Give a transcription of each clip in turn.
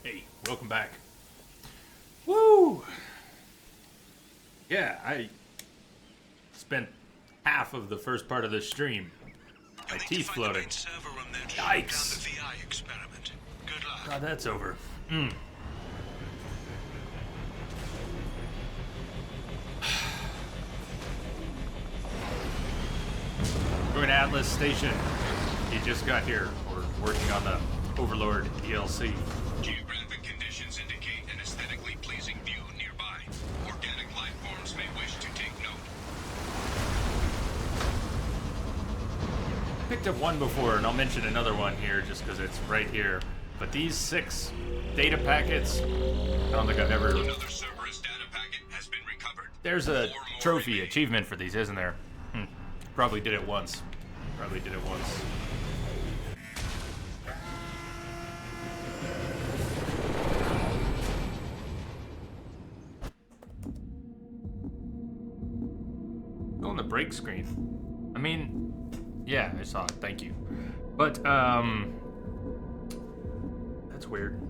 Hey, welcome back. Woo! Yeah, I spent half of the first part of this stream. My teeth floating. Yikes! Good luck. God, that's over. Going to Atlas Station. You just got here. We're working on the Overlord DLC. Geographic conditions indicate an aesthetically pleasing view nearby. Organic life forms may wish to take note. Picked up one before, and I'll mention another one here just because it's right here. But these 6 data packets, I don't think I've ever... Another Cerberus data packet has been recovered. There's a trophy achievement for these, isn't there? Probably did it once. On the break screen. I mean, yeah, I saw it. Thank you. But, that's weird.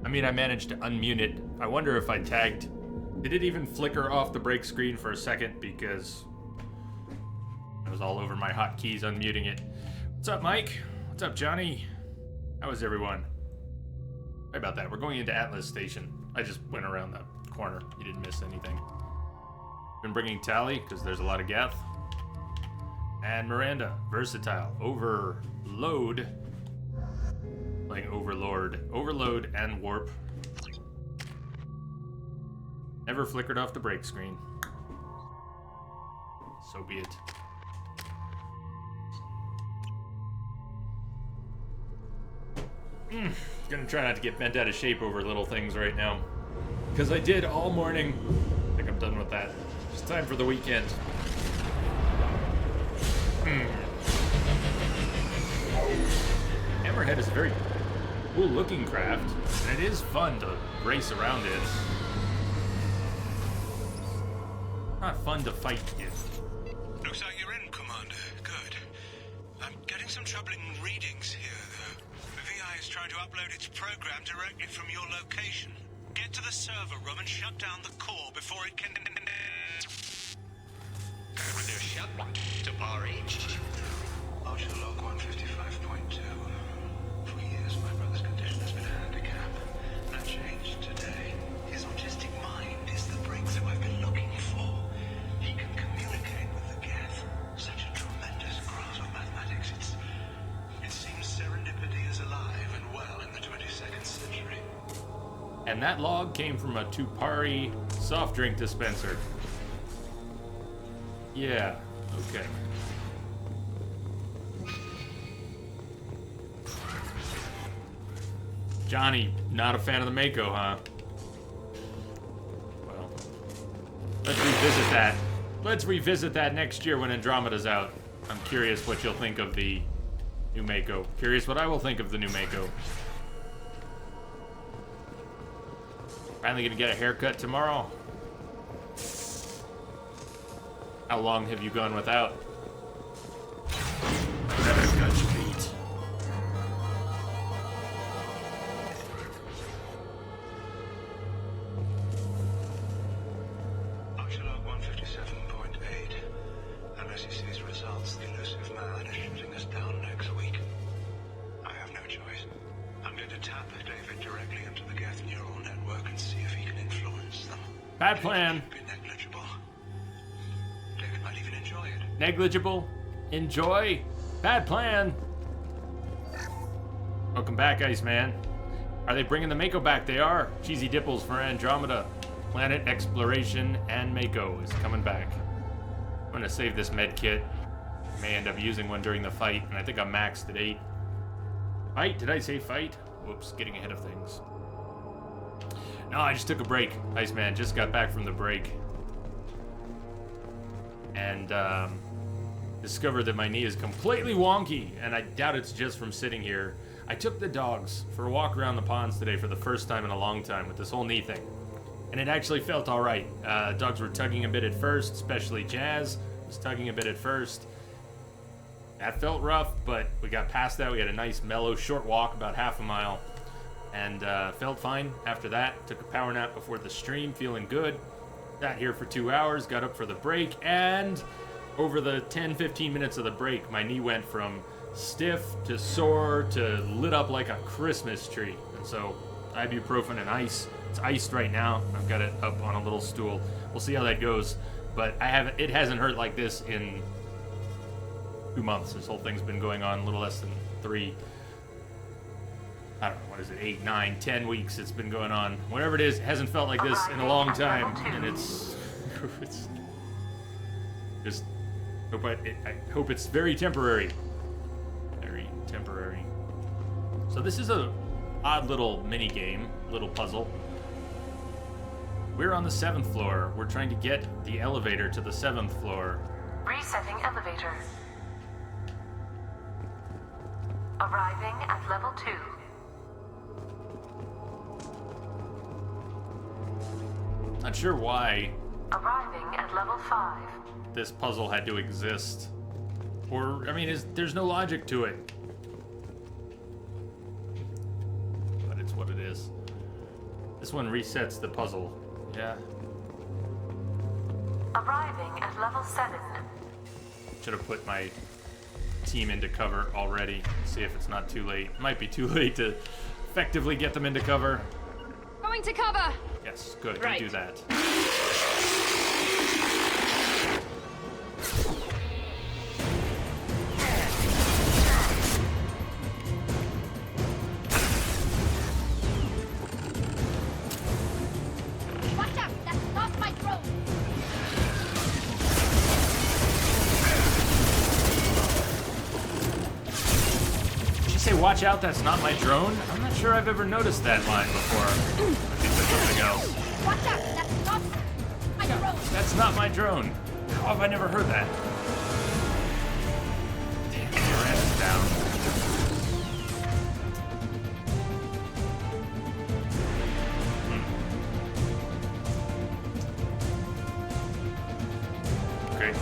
I mean, I managed to unmute it. I wonder if I tagged... Did it even flicker off the break screen for a second? Because I was all over my hotkeys unmuting it. What's up, Mike? What's up, Johnny? How is everyone? Sorry about that. We're going into Atlas Station. I just went around the corner. You didn't miss anything. Been bringing Tally, because there's a lot of Geth. And Miranda, versatile. Overload. Playing Overlord. Overload and Warp. Never flickered off the break screen. So be it. Gonna try not to get bent out of shape over little things right now. Because I did all morning. I think I'm done with that. It's time for the weekend. Hammerhead is a very cool looking craft, and it is fun to race around it. Not fun to fight in. Looks like you're in, Commander. Good. I'm getting some troubling readings here, though. The VI is trying to upload its program directly from your location. Get to the server room and shut down the core before it can... They're shut to bar each. Archer log 155.2. For years, my brother's condition has been a handicap. That changed today. His autistic mind is the breakthrough I've been looking for. He can communicate with the Geth. Such a tremendous grasp of mathematics. It seems serendipity is alive and well in the 22nd century. And that log came from a Tupari soft drink dispenser. Yeah, okay. Johnny, not a fan of the Mako, huh? Well, let's revisit that. Let's revisit that next year when Andromeda's out. I'm curious what you'll think of the new Mako. Curious what I will think of the new Mako. Finally gonna get a haircut tomorrow. How long have you gone without? Haircut beat. Archelog 157.8. Unless he sees results, the elusive man is shooting us down next week. I have no choice. I'm going to tap David directly into the Geth neural network and see if he can influence them. Bad plan. Be negligible. David might even enjoy it. Negligible. Enjoy. Bad plan. Welcome back, Iceman. Are they bringing the Mako back? They are. Cheesy Dipples for Andromeda. Planet Exploration and Mako is coming back. I'm gonna save this med kit. May end up using one during the fight, and I think I'm maxed at 8. Fight? Did I say fight? Whoops, getting ahead of things. No, I just took a break. Iceman just got back from the break. And discovered that my knee is completely wonky, and I doubt it's just from sitting here. I took the dogs for a walk around the ponds today for the first time in a long time with this whole knee thing. And it actually felt all right. Dogs were tugging a bit at first, especially Jazz was tugging a bit at first. That felt rough, but we got past that. We had a nice, mellow, short walk, about half a mile. and felt fine after that. Took a power nap before the stream, feeling good. Sat here for 2 hours, got up for the break, and over the 10-15 minutes of the break, my knee went from stiff to sore to lit up like a Christmas tree. And so ibuprofen and ice. It's iced right now. I've got it up on a little stool. We'll see how that goes. But it hasn't hurt like this in 2 months. This whole thing's been going on a little less than 3, I don't know, what is it, 8, 9, 10 weeks it's been going on. Whatever it is, it hasn't felt like this in a long time. And it's just, I hope it's very temporary. Very temporary. So this is a odd little mini game, little puzzle. We're on the 7th floor. We're trying to get the elevator to the 7th floor. Resetting elevator. Arriving at level 2. Not sure why Arriving at level 5. this puzzle had to exist. Or, I mean, there's no logic to it. But it's what it is. This one resets the puzzle. Yeah. Arriving at level 7. Should have put my team into cover already. See if it's not too late. Might be too late to effectively get them into cover. Going to cover! Yes, good. Right. You do that. Watch out! That's not my drone! Did she say, watch out, that's not my drone? I'm not sure I've ever noticed that line before. I think that's something else. Watch out! That's not my drone! That's not my drone. How have I never heard that? Damn, your ass is down. Okay.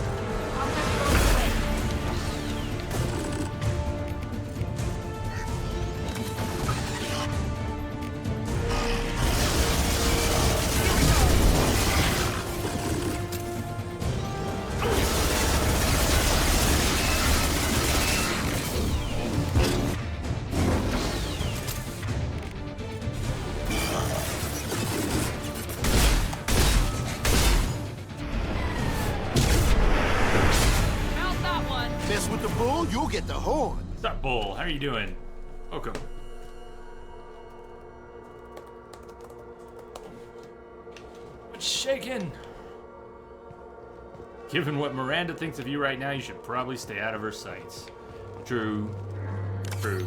Mount that one! Mess with the bull, you'll get the horn. What's up, Bull? How are you doing? Welcome. What's shaking? Given what Miranda thinks of you right now, you should probably stay out of her sights. True. True.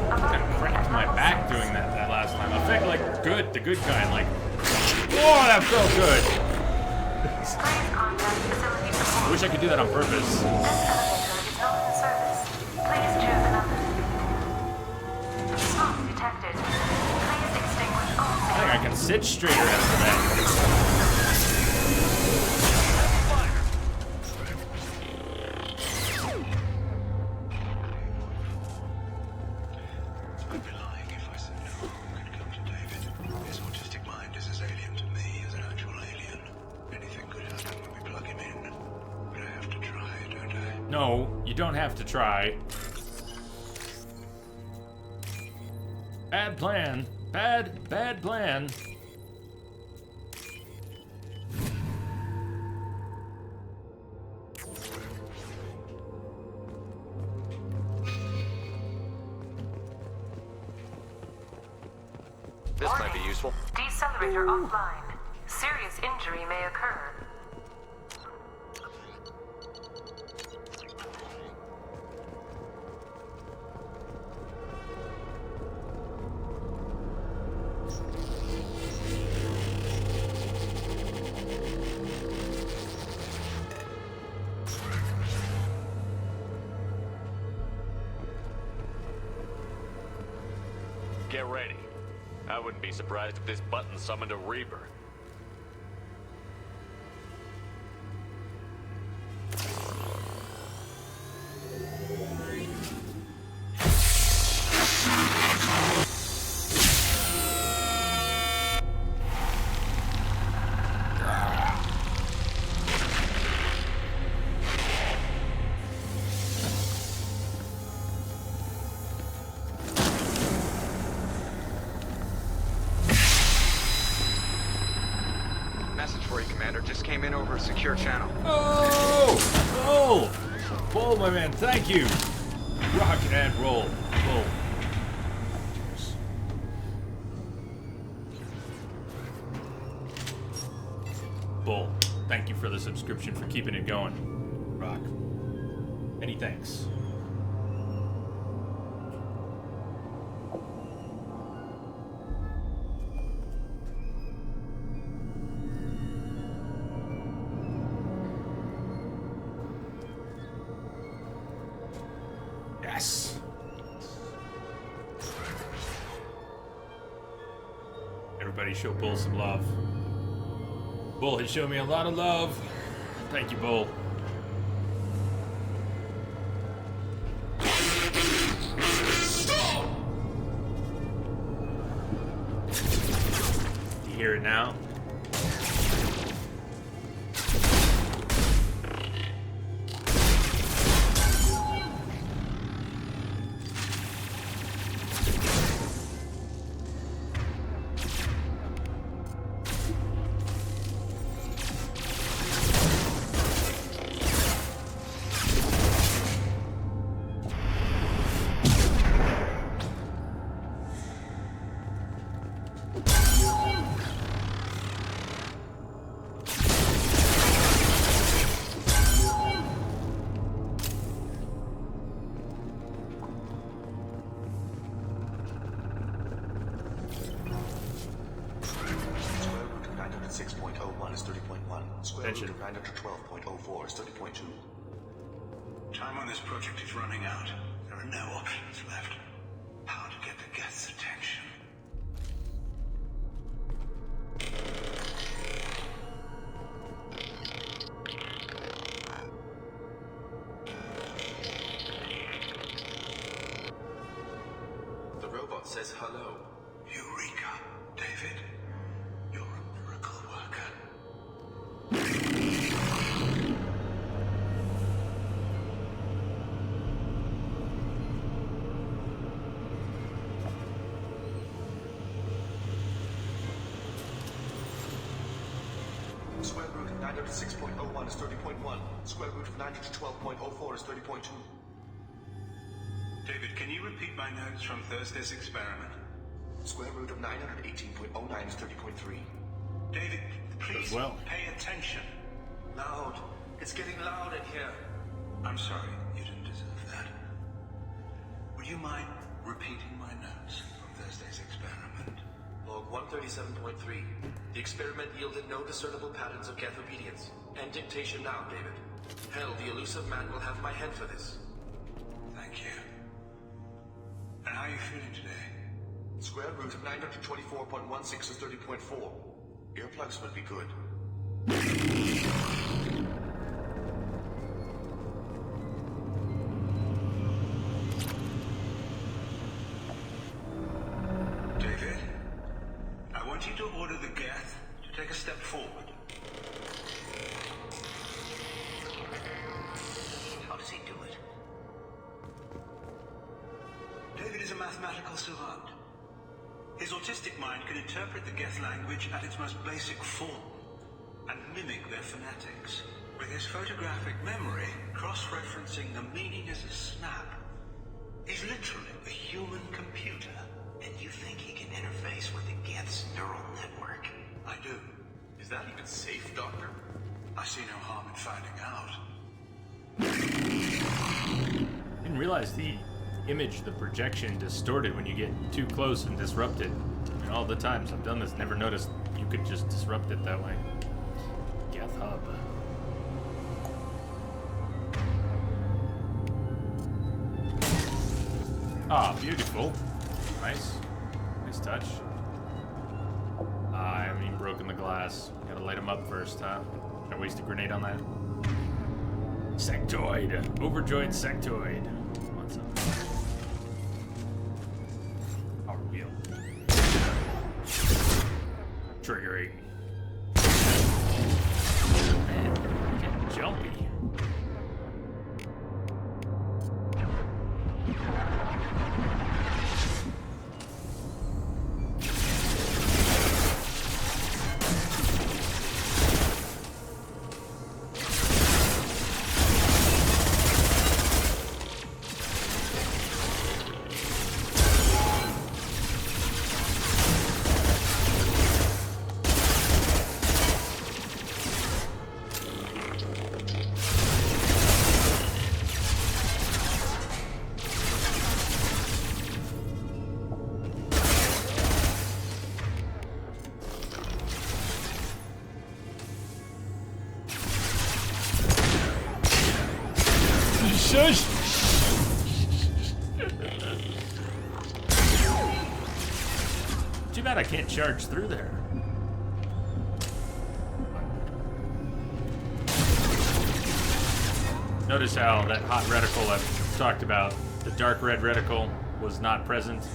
I cracked my back doing that last time. I think like good, the good kind, like, whoa, that felt good. Please contact facility I support. wish I could do that on purpose. This elevator is not in service. Please choose another. Smoke detected. Please extinguish all I think I can sit straighter after that. I'd be lying if I said no one could come to David. His autistic mind is as alien to me as an actual alien. Anything could happen when we plug him in. But I have to try, don't I? No, you don't have to try. Bad plan. Bad plan. This might be useful. Decelerator offline. Serious injury may occur. Get ready. I wouldn't be surprised if this button summoned a Reaper. message for you, Commander. Just came in over a secure channel. Oh! Bull, my man, thank you! Rock and roll. Bull. Bull, thank you for the subscription, for keeping it going. Rock. Many thanks. Yes. Everybody show Bull some love. Bull has shown me a lot of love. Thank you, Bull. You hear it now? Attention. 912.04 is 30.2. Time on this project is running out. There are no options left. How to get the Geth's attention? The robot says hello. Eureka, David. You're a miracle worker. Square root of 906.01 is 30.1. Square root of 912.04 is 30.2. David, can you repeat my notes from Thursday's experiment? Square root of 918.09 is 30.3. David, please well. pay attention. Loud. It's getting loud in here. I'm sorry, you didn't deserve that. Would you mind repeating my notes from Thursday's experiment? Log 137.3. The experiment yielded no discernible patterns of Geth obedience. End dictation now, David. Hell, the elusive man will have my head for this. Thank you. And how are you feeling today? Square root of 924.16 is 30.4. Earplugs would be good. David, I want you to order the Geth to take a step forward. How does he do it? David is a mathematical savant. His autistic mind can interpret the Geth language at its most basic form and mimic their phonetics. With his photographic memory, cross-referencing the meaning as a snap. He's literally a human computer. And you think he can interface with the Geth's neural network? I do. Is that even safe, Doctor? I see no harm in finding out. Didn't realize the image, the projection, distorted when you get too close and disrupted. I mean, all the times I've done this, never noticed you could just disrupt it that way. Geth Hub. Ah, beautiful. Nice. Nice touch. I haven't even broken the glass. Gotta light them up first, huh? Can I waste a grenade on that? Sectoid. Overjoyed sectoid. What's up? Power wheel. Triggering. Man, getting jumpy. shush! Too bad I can't charge through there. Notice how that hot reticle I've talked about, the dark red reticle, was not present.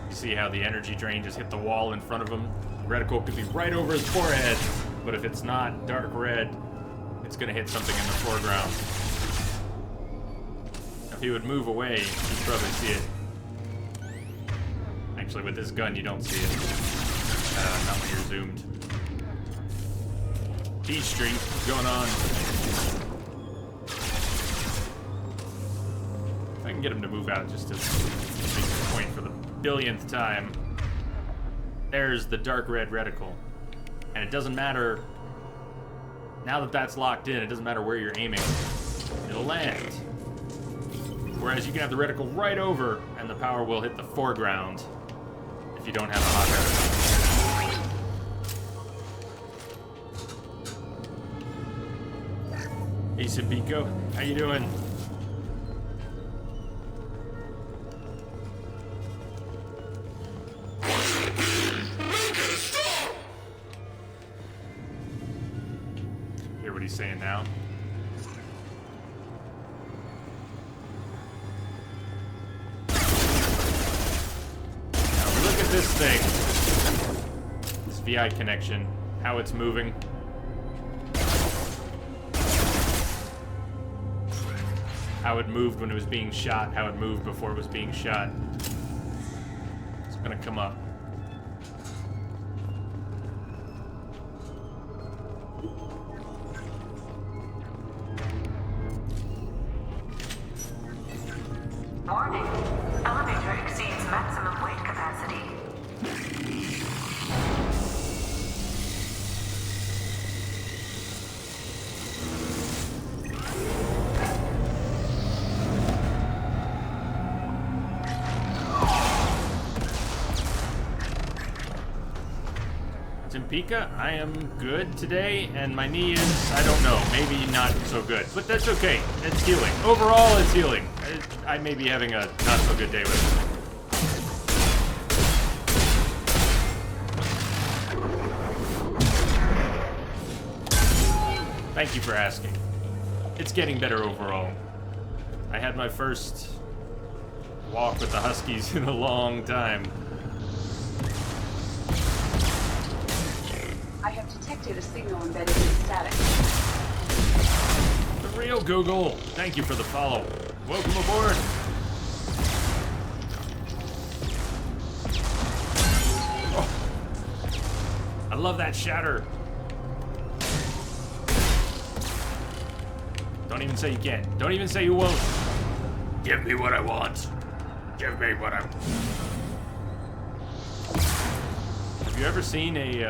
You see how the energy drain just hit the wall in front of him? The reticle could be right over his forehead, but if it's not dark red, it's gonna hit something in the foreground. If he would move away, you'd probably see it. Actually, with this gun, you don't see it. Not when you're zoomed. T Street, what's going on? If I can get him to move out just to make the point for the billionth time. There's the dark red reticle. And it doesn't matter, now that that's locked in, it doesn't matter where you're aiming. It'll land. Whereas you can have the reticle right over, and the power will hit the foreground if you don't have a hot reticle. Hey, Simpico, how you doing? Hear what he's saying now? Now look at this thing. This VI connection, how it's moving. How it moved when it was being shot, how it moved before it was being shot. It's gonna come up. Warning. Elevator exceeds maximum weight capacity. Pika, I am good today, and my knee is, I don't know, maybe not so good. But that's okay. It's healing. Overall, it's healing. I may be having a not so good day with it. Thank you for asking. It's getting better overall. I had my first walk with the Huskies in a long time. I have detected a signal embedded in static. The real Google, thank you for the follow. Welcome aboard. Oh. I love that shatter. Don't even say you can't. Don't even say you won't. Give me what I want. Give me what I want. Have you ever seen a,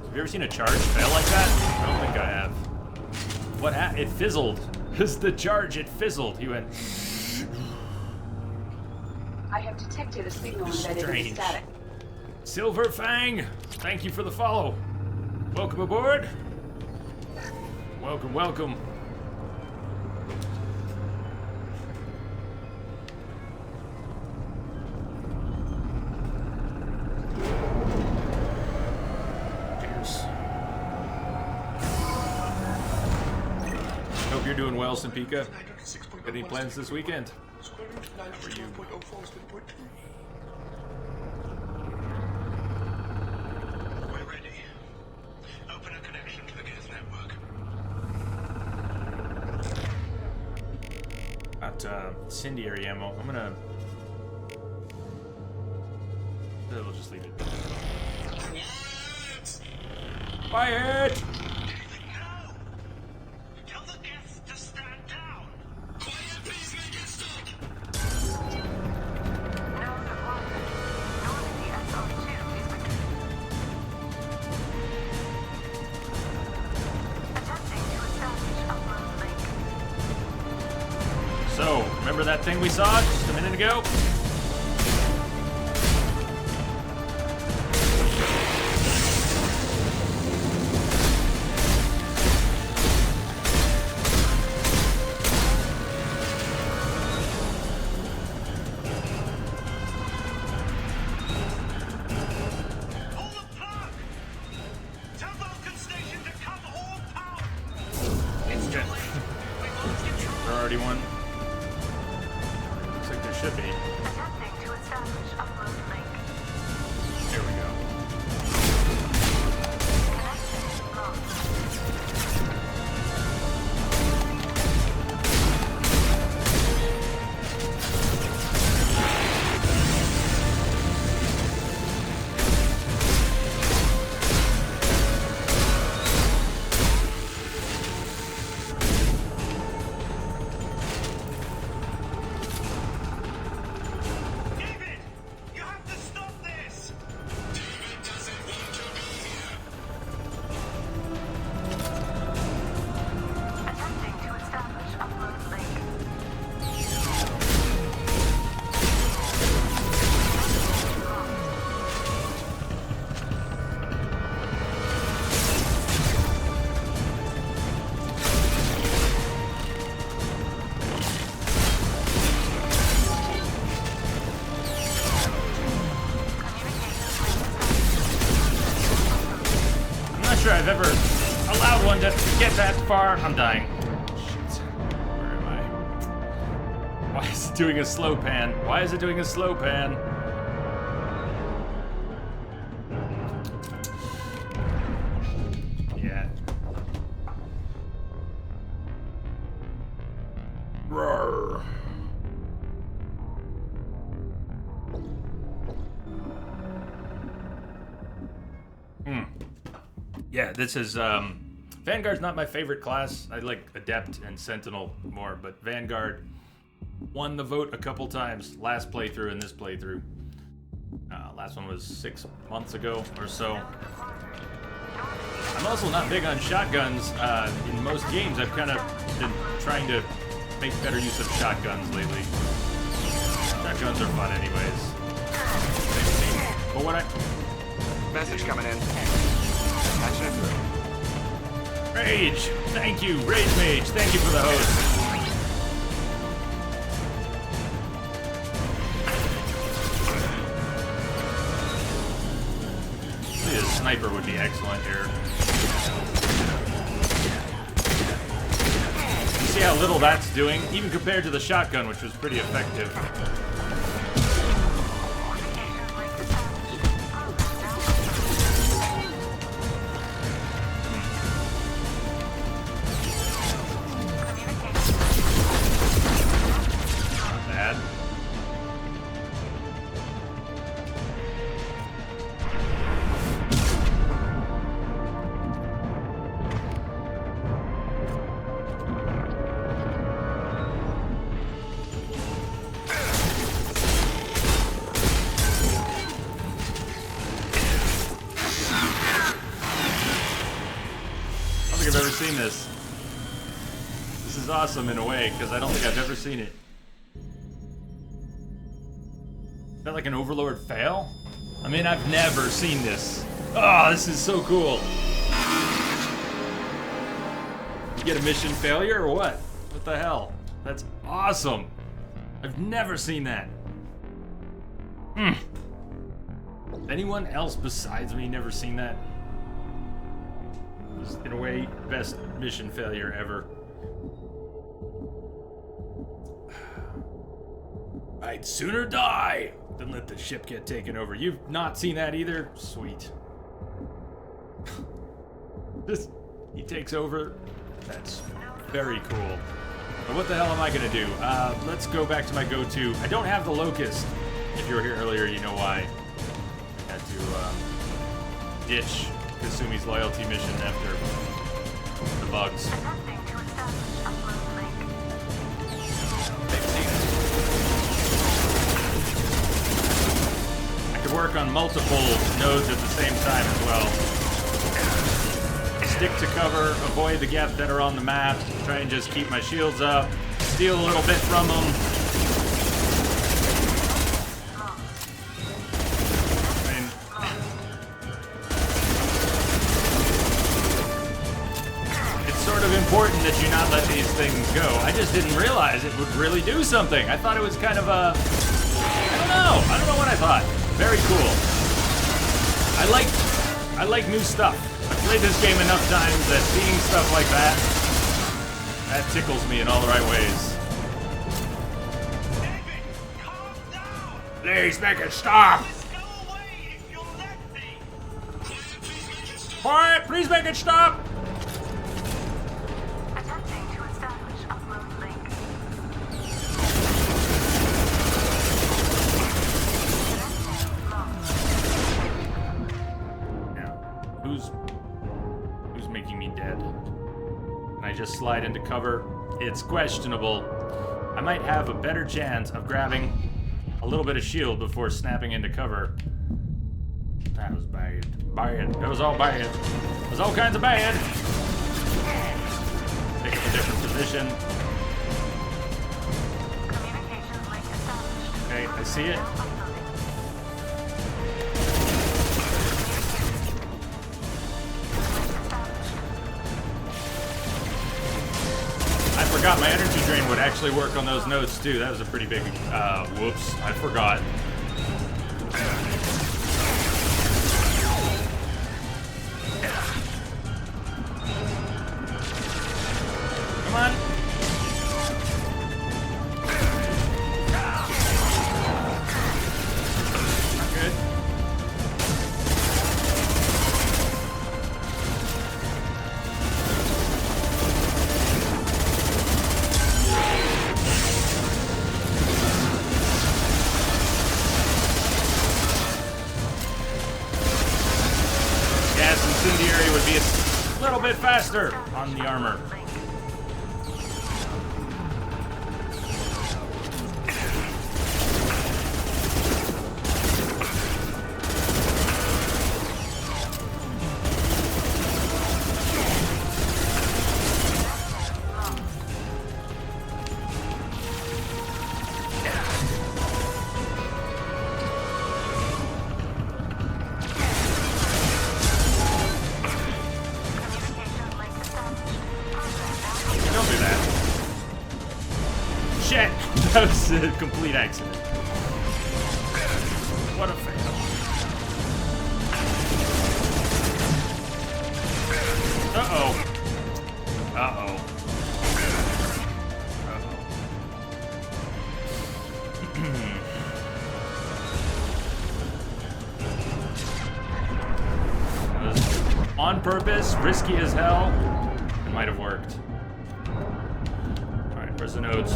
Have you ever seen a charge fail like that? I don't think I have. What happened? It fizzled. It's the charge, it fizzled. He went... I have detected a signal embedded in Strange. static. Silver Fang, thank you for the follow. Welcome aboard. Welcome, welcome. Hope you're doing well, Simpica. Got any plans this weekend? How are you? We're ready. Open a connection to the Geth network. Got incendiary ammo. I'm gonna... We'll just leave it. Quiet! Tell the Geth to stand down. Quiet, please make it stop. Node deployment. Normandy SO2 is attempting to establish upload link. So, remember that thing we saw just a minute ago? sure I've ever allowed one to get that far. I'm dying. Shit. Where am I? Why is it doing a slow pan? Why is it doing a slow pan? Yeah. Roar. Yeah, this is, Vanguard's not my favorite class. I like Adept and Sentinel more, but Vanguard won the vote a couple times. Last playthrough and this playthrough. Last one was 6 months ago or so. I'm also not big on shotguns. In most games, I've kind of been trying to make better use of shotguns lately. Shotguns are fun anyways. But what Message coming in. Patching it through. Rage! Thank you, Rage Mage. Thank you for the host. Maybe a sniper would be excellent here. You see how little that's doing? Even compared to the shotgun, which was pretty effective. This is awesome in a way, because I don't think I've ever seen it. Is that like an Overlord fail? I mean, I've never seen this. Oh, this is so cool. You get a mission failure or what? What the hell? That's awesome. I've never seen that. Anyone else besides me never seen that? In a way, best mission failure ever. I'd sooner die than let the ship get taken over. You've not seen that either? Sweet. He takes over. That's very cool. But what the hell am I gonna do? Let's go back to my go-to. I don't have the Locust. If you were here earlier, you know why. I had to ditch Kasumi's loyalty mission after the bugs. I could work on multiple nodes at the same time as well. Stick to cover, avoid the gaps that are on the map, try and just keep my shields up, steal a little bit from them. Important that you not let these things go. I just didn't realize it would really do something. I thought it was kind of a... I don't know what I thought. Very cool. I like new stuff. I've played this game enough times that seeing stuff like that tickles me in all the right ways. David, calm down. Please make it stop! Just go away if you'll let me. Quiet! Please make it stop! Who's making me dead? Can I just slide into cover? It's questionable. I might have a better chance of grabbing a little bit of shield before snapping into cover. That was bad. Bad. That was all bad. It was all kinds of bad. Pick up a different position. Okay, I see it. I forgot my energy drain would actually work on those nodes too. That was a pretty big, whoops, I forgot. guess incendiary would be a little bit faster on the armor. That was a complete accident. What a fail. Uh-oh. Uh-oh. That was on purpose, risky as hell. It might have worked. Alright, where's the nodes?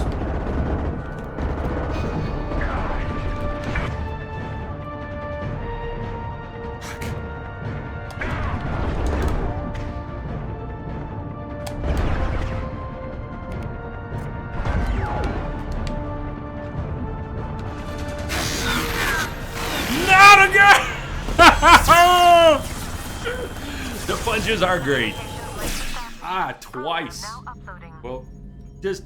The punches are great. Ah, twice. Well, just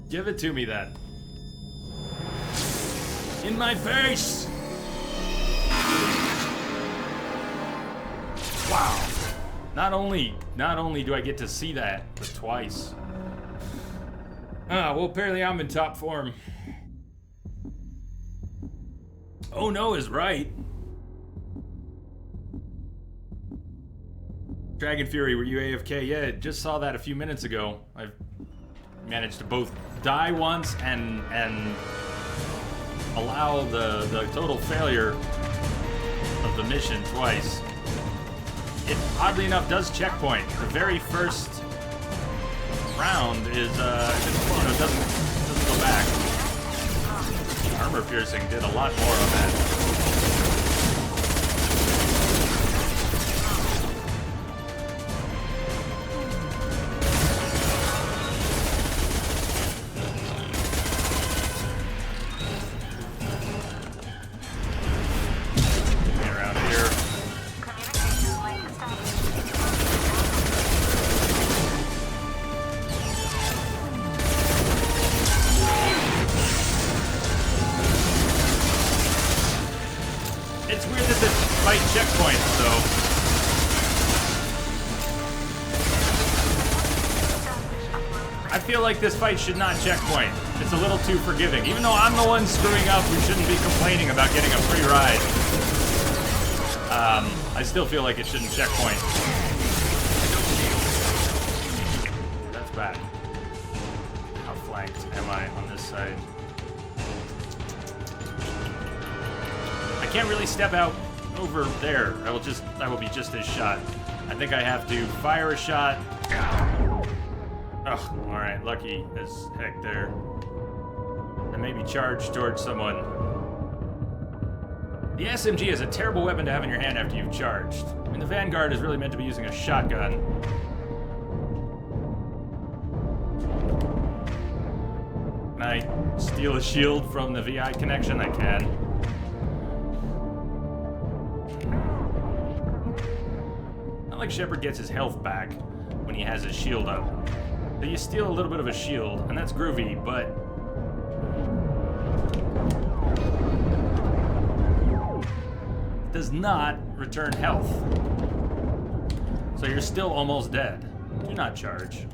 give it to me then. In my face! Wow. Not only do I get to see that, but twice. Well, apparently I'm in top form. Oh no is right. Dragon Fury, were you AFK? Yeah, just saw that a few minutes ago. I've managed to both die once and allow the total failure of the mission twice. It oddly enough does checkpoint. The very first round is doesn't go back. Armor piercing did a lot more of that. Like this fight should not checkpoint. It's a little too forgiving. Even though I'm the one screwing up, we shouldn't be complaining about getting a free ride. I still feel like it shouldn't checkpoint. That's bad. How flanked am I on this side? I can't really step out over there. I will be just as shot. I think I have to fire a shot. Oh, alright, lucky as heck there. And maybe charge towards someone. The SMG is a terrible weapon to have in your hand after you've charged. I mean, the Vanguard is really meant to be using a shotgun. Can I steal a shield from the VI connection? I can. Not like Shepard gets his health back when he has his shield up. So you steal a little bit of a shield, and that's groovy, but it does not return health. So you're still almost dead. Do not charge.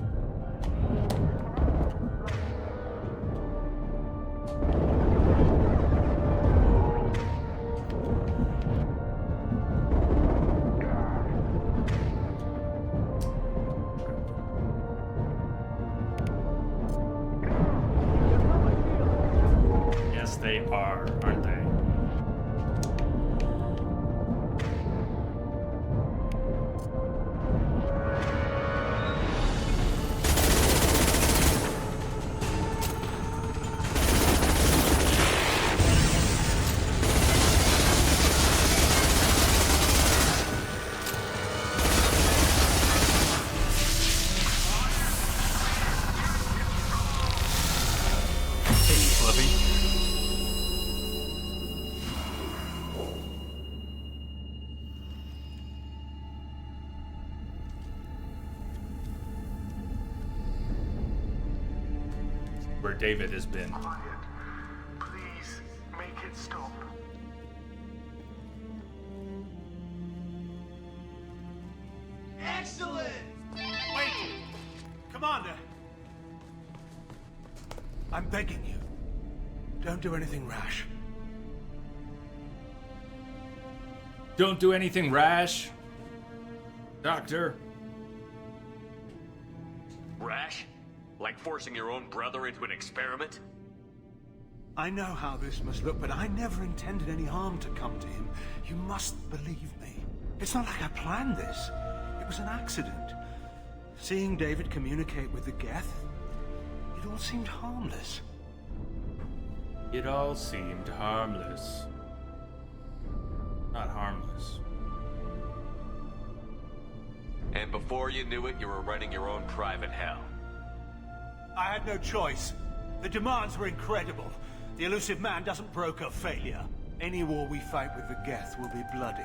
They are, aren't they? where David has been. Quiet. Please make it stop. Excellent! Wait! Commander! I'm begging you. Don't do anything rash. Don't do anything rash, Doctor. Rash? Like forcing your own brother into an experiment? I know how this must look, but I never intended any harm to come to him. You must believe me. It's not like I planned this. It was an accident. Seeing David communicate with the Geth, it all seemed harmless. It all seemed harmless. Not harmless. And before you knew it, you were running your own private hell. I had no choice. The demands were incredible. The elusive man doesn't broker failure. Any war we fight with the Geth will be bloody.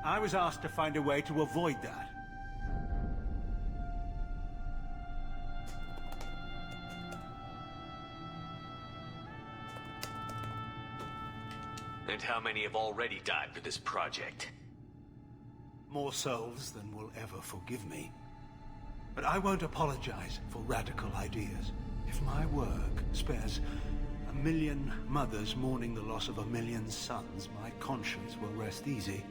I was asked to find a way to avoid that. And how many have already died for this project? More souls than will ever forgive me. But I won't apologize for radical ideas. If my work spares 1 million mothers mourning the loss of 1 million sons, my conscience will rest easy.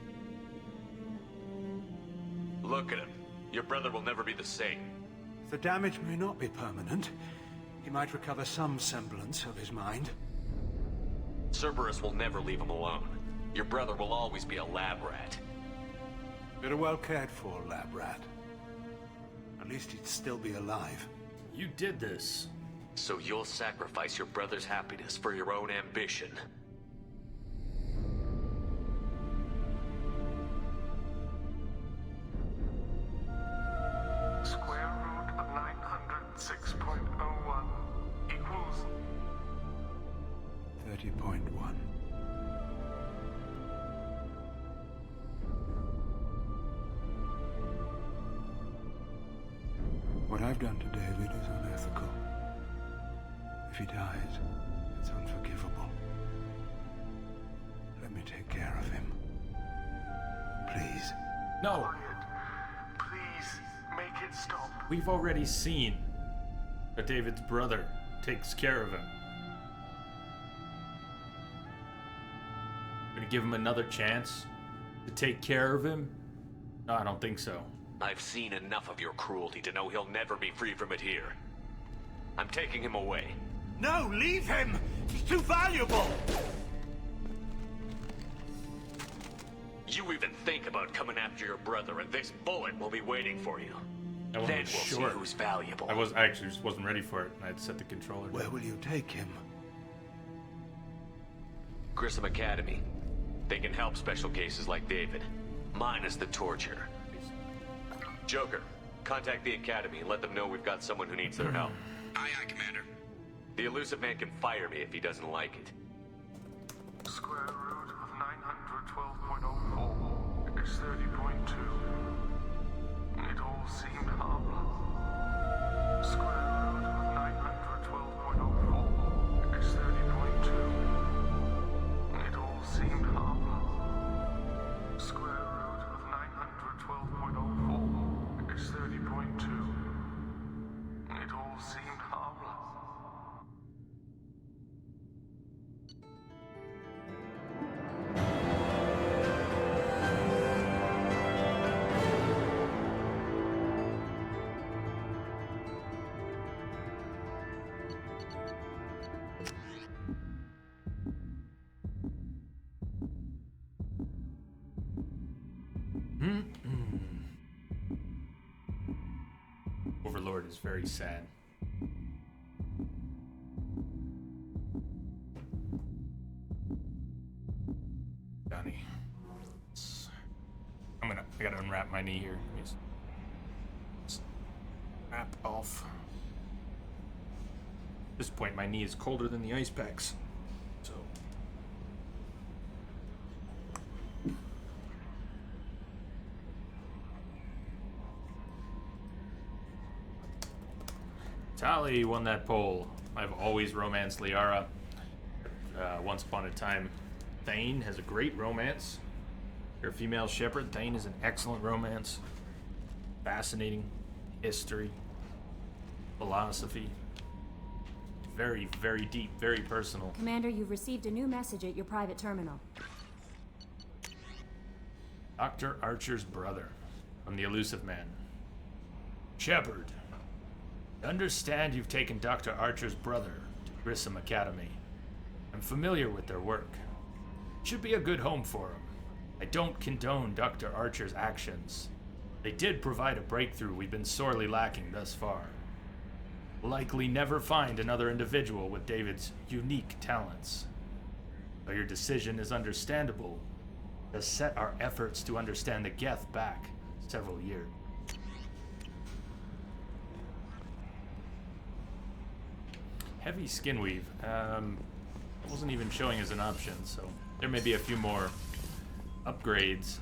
Look at him. Your brother will never be the same. The damage may not be permanent. He might recover some semblance of his mind. Cerberus will never leave him alone. Your brother will always be a lab rat. You're a well cared for lab rat. At least he'd still be alive. You did this. So you'll sacrifice your brother's happiness for your own ambition. Square root of 906.01 equals 30.1. What I've done to David is unethical. If he dies, it's unforgivable. Let me take care of him. Please. No, quiet. Please make it stop. we've already seen that David's brother takes care of him. Gonna give him another chance to take care of him? No, I don't think so. I've seen enough of your cruelty to know he'll never be free from it here. I'm taking him away. No, leave him! He's too valuable! You even think about coming after your brother, and this bullet will be waiting for you. I wasn't Then we'll sure. see who's valuable. I actually just wasn't ready for it. I had set the controller down. Where will you take him? Grissom Academy. They can help special cases like David, minus the torture. Joker, contact the Academy and let them know we've got someone who needs their help. Aye, aye, Commander. The elusive man can fire me if he doesn't like it. Square root of 912.04 is 30.2. It all seemed harmless. Square root of 912.04 is 30.2. It all seemed harmless. Square root of 912.04 is 30.2. It all seemed harmless. Overlord is very sad. Johnny. I gotta unwrap my knee here. Let me just wrap off. At this point, my knee is colder than the ice packs. So. Tali won that poll. I've always romanced Liara. Once upon a time, Thane has a great romance. You're a female shepherd. Thane is an excellent romance. Fascinating history, philosophy. Very, very deep, very personal. Commander, you've received a new message at your private terminal. Dr. Archer's brother, from the Elusive Man. Shepard, I understand you've taken Dr. Archer's brother to Grissom Academy. I'm familiar with their work. It should be a good home for him. I don't condone Dr. Archer's actions. They did provide a breakthrough we've been sorely lacking thus far. We'll likely never find another individual with David's unique talents. Though your decision is understandable, it has set our efforts to understand the Geth back several years. Heavy skin weave. It wasn't even showing as an option, so there may be a few more upgrades.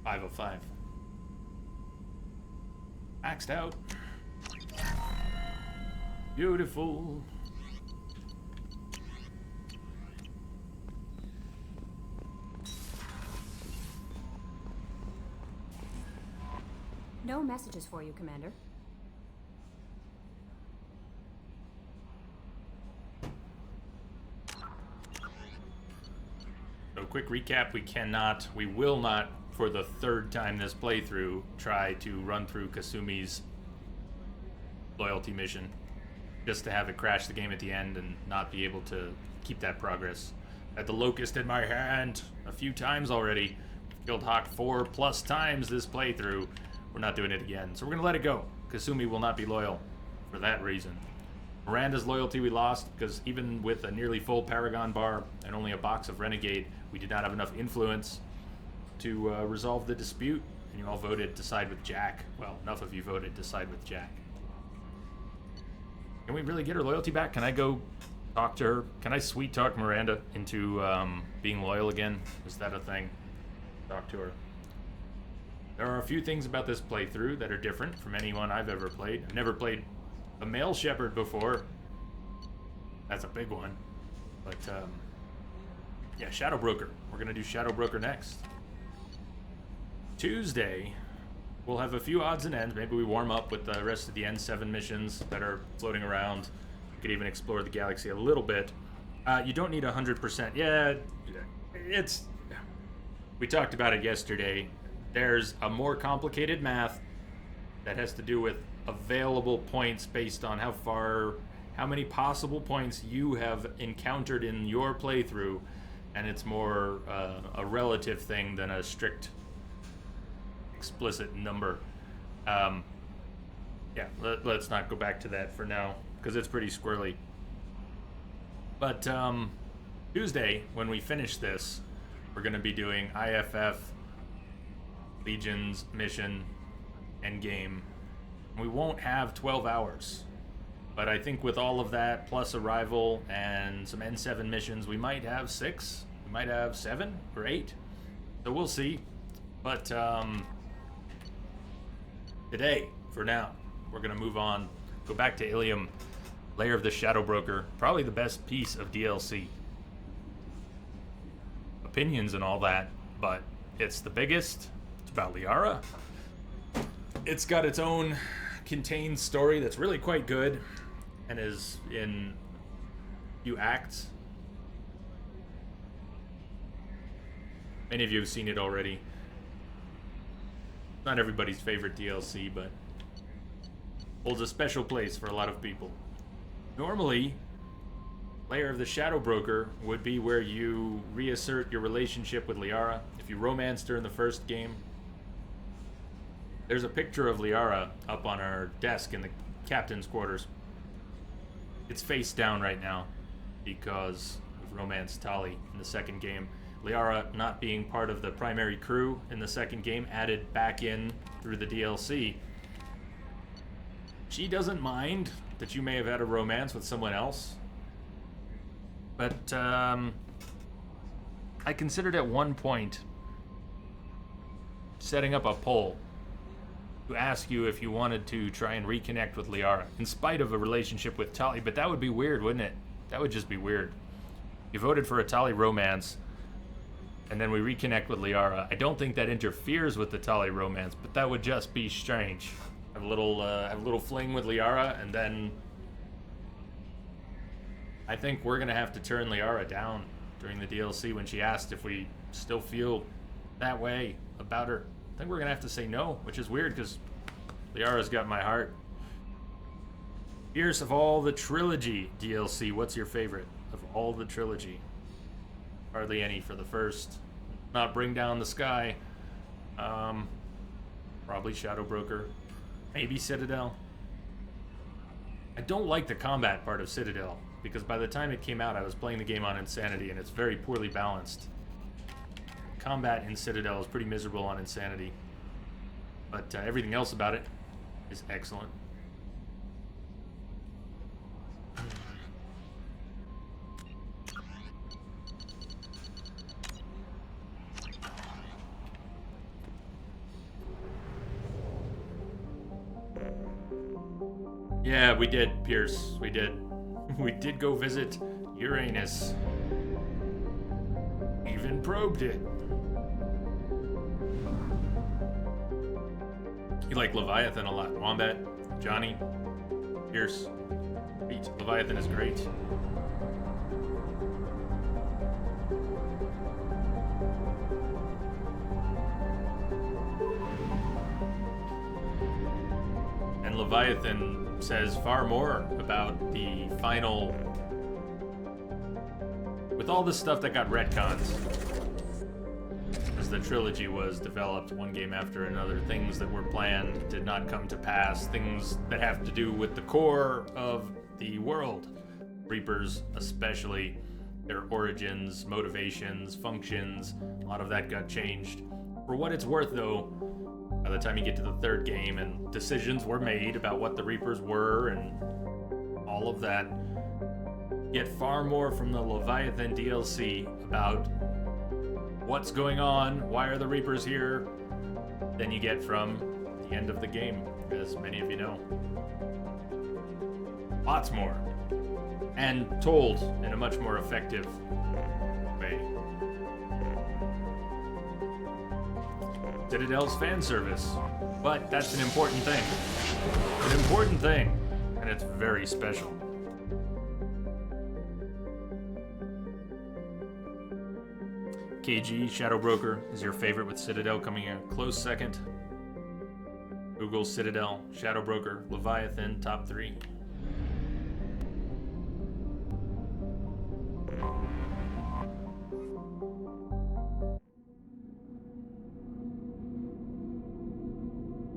505. Maxed out. Beautiful. No messages for you, Commander. So quick recap, we will not, for the third time this playthrough, try to run through Kasumi's loyalty mission. Just to have it crash the game at the end and not be able to keep that progress. Had the Locust in my hand a few times already. Killed Hawk 4+ times this playthrough. We're not doing it again, so we're gonna let it go. Kasumi will not be loyal for that reason. Miranda's loyalty we lost because even with a nearly full Paragon bar and only a box of Renegade, we did not have enough influence to resolve the dispute, and you all voted to side with Jack. Well, enough of you voted to side with Jack. Can we really get her loyalty back? Can I go talk to her? Can I sweet talk Miranda into being loyal again? Is that a thing? Talk to her. There are a few things about this playthrough that are different from anyone I've ever played. I've never played a male shepherd before. That's a big one. But, yeah, Shadow Broker. We're going to do Shadow Broker next. Tuesday, we'll have a few odds and ends. Maybe we warm up with the rest of the N7 missions that are floating around. You could even explore the galaxy a little bit. You don't need 100%. Yeah, it's... We talked about it yesterday. There's a more complicated math that has to do with available points based on how many possible points you have encountered in your playthrough, and it's more a relative thing than a strict explicit number. Yeah, let's not go back to that for now because it's pretty squirrely. But Tuesday, when we finish this, we're going to be doing IFF, Legion's mission, Endgame. We won't have 12 hours, but I think with all of that, plus Arrival and some N7 missions, we might have 6, we might have 7 or 8, so we'll see. But today, for now, we're going to move on, go back to Ilium, Lair of the Shadow Broker, probably the best piece of DLC. Opinions and all that, but it's the biggest. It's about Liara. It's got its own contained story that's really quite good and is in few acts. Many of you have seen it already. Not everybody's favorite DLC, but holds a special place for a lot of people. Normally, Lair of the Shadow Broker would be where you reassert your relationship with Liara. If you romanced her in the first game, there's a picture of Liara up on our desk in the captain's quarters. It's face down right now because we've romanced Tali in the second game. Liara, not being part of the primary crew in the second game, added back in through the DLC. She doesn't mind that you may have had a romance with someone else. But I considered at one point setting up a poll to ask you if you wanted to try and reconnect with Liara, in spite of a relationship with Tali, but that would be weird, wouldn't it? That would just be weird. You voted for a Tali romance, and then we reconnect with Liara. I don't think that interferes with the Tali romance, but that would just be strange. Have a little fling with Liara, and then I think we're gonna have to turn Liara down during the DLC when she asked if we still feel that way about her. I think we're gonna have to say no, which is weird because Liara's got my heart. Here's of all the trilogy DLC, what's your favorite of all the trilogy? Hardly any for the first. Not Bring Down the Sky. Probably Shadow Broker. Maybe Citadel. I don't like the combat part of Citadel because by the time it came out I was playing the game on Insanity and it's very poorly balanced. Combat in Citadel is pretty miserable on Insanity, but everything else about it is excellent. Yeah, we did, Pierce. We did. We did go visit Uranus. Even probed it. You like Leviathan a lot. Wombat, Johnny, Pierce, Pete. Leviathan is great. And Leviathan says far more about the final... With all this stuff that got retcons, as the trilogy was developed one game after another, things that were planned did not come to pass, things that have to do with the core of the world. Reapers especially, their origins, motivations, functions, a lot of that got changed. For what it's worth though, by the time you get to the third game and decisions were made about what the Reapers were and all of that, get far more from the Leviathan DLC about what's going on, why are the Reapers here, than you get from the end of the game, as many of you know. Lots more. And told in a much more effective way. Citadel's fan service. But that's an important thing. An important thing. And it's very special. KG, Shadow Broker is your favorite with Citadel coming in a close second. Google, Citadel, Shadow Broker, Leviathan, top 3.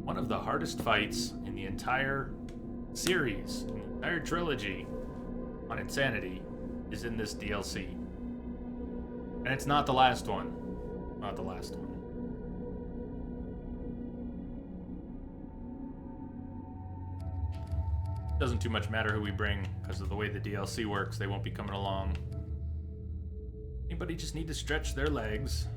One of the hardest fights in the entire series, in the entire trilogy on Insanity, is in this DLC. And it's not the last one. Not the last one. Doesn't too much matter who we bring, because of the way the DLC works, they won't be coming along. Anybody just need to stretch their legs.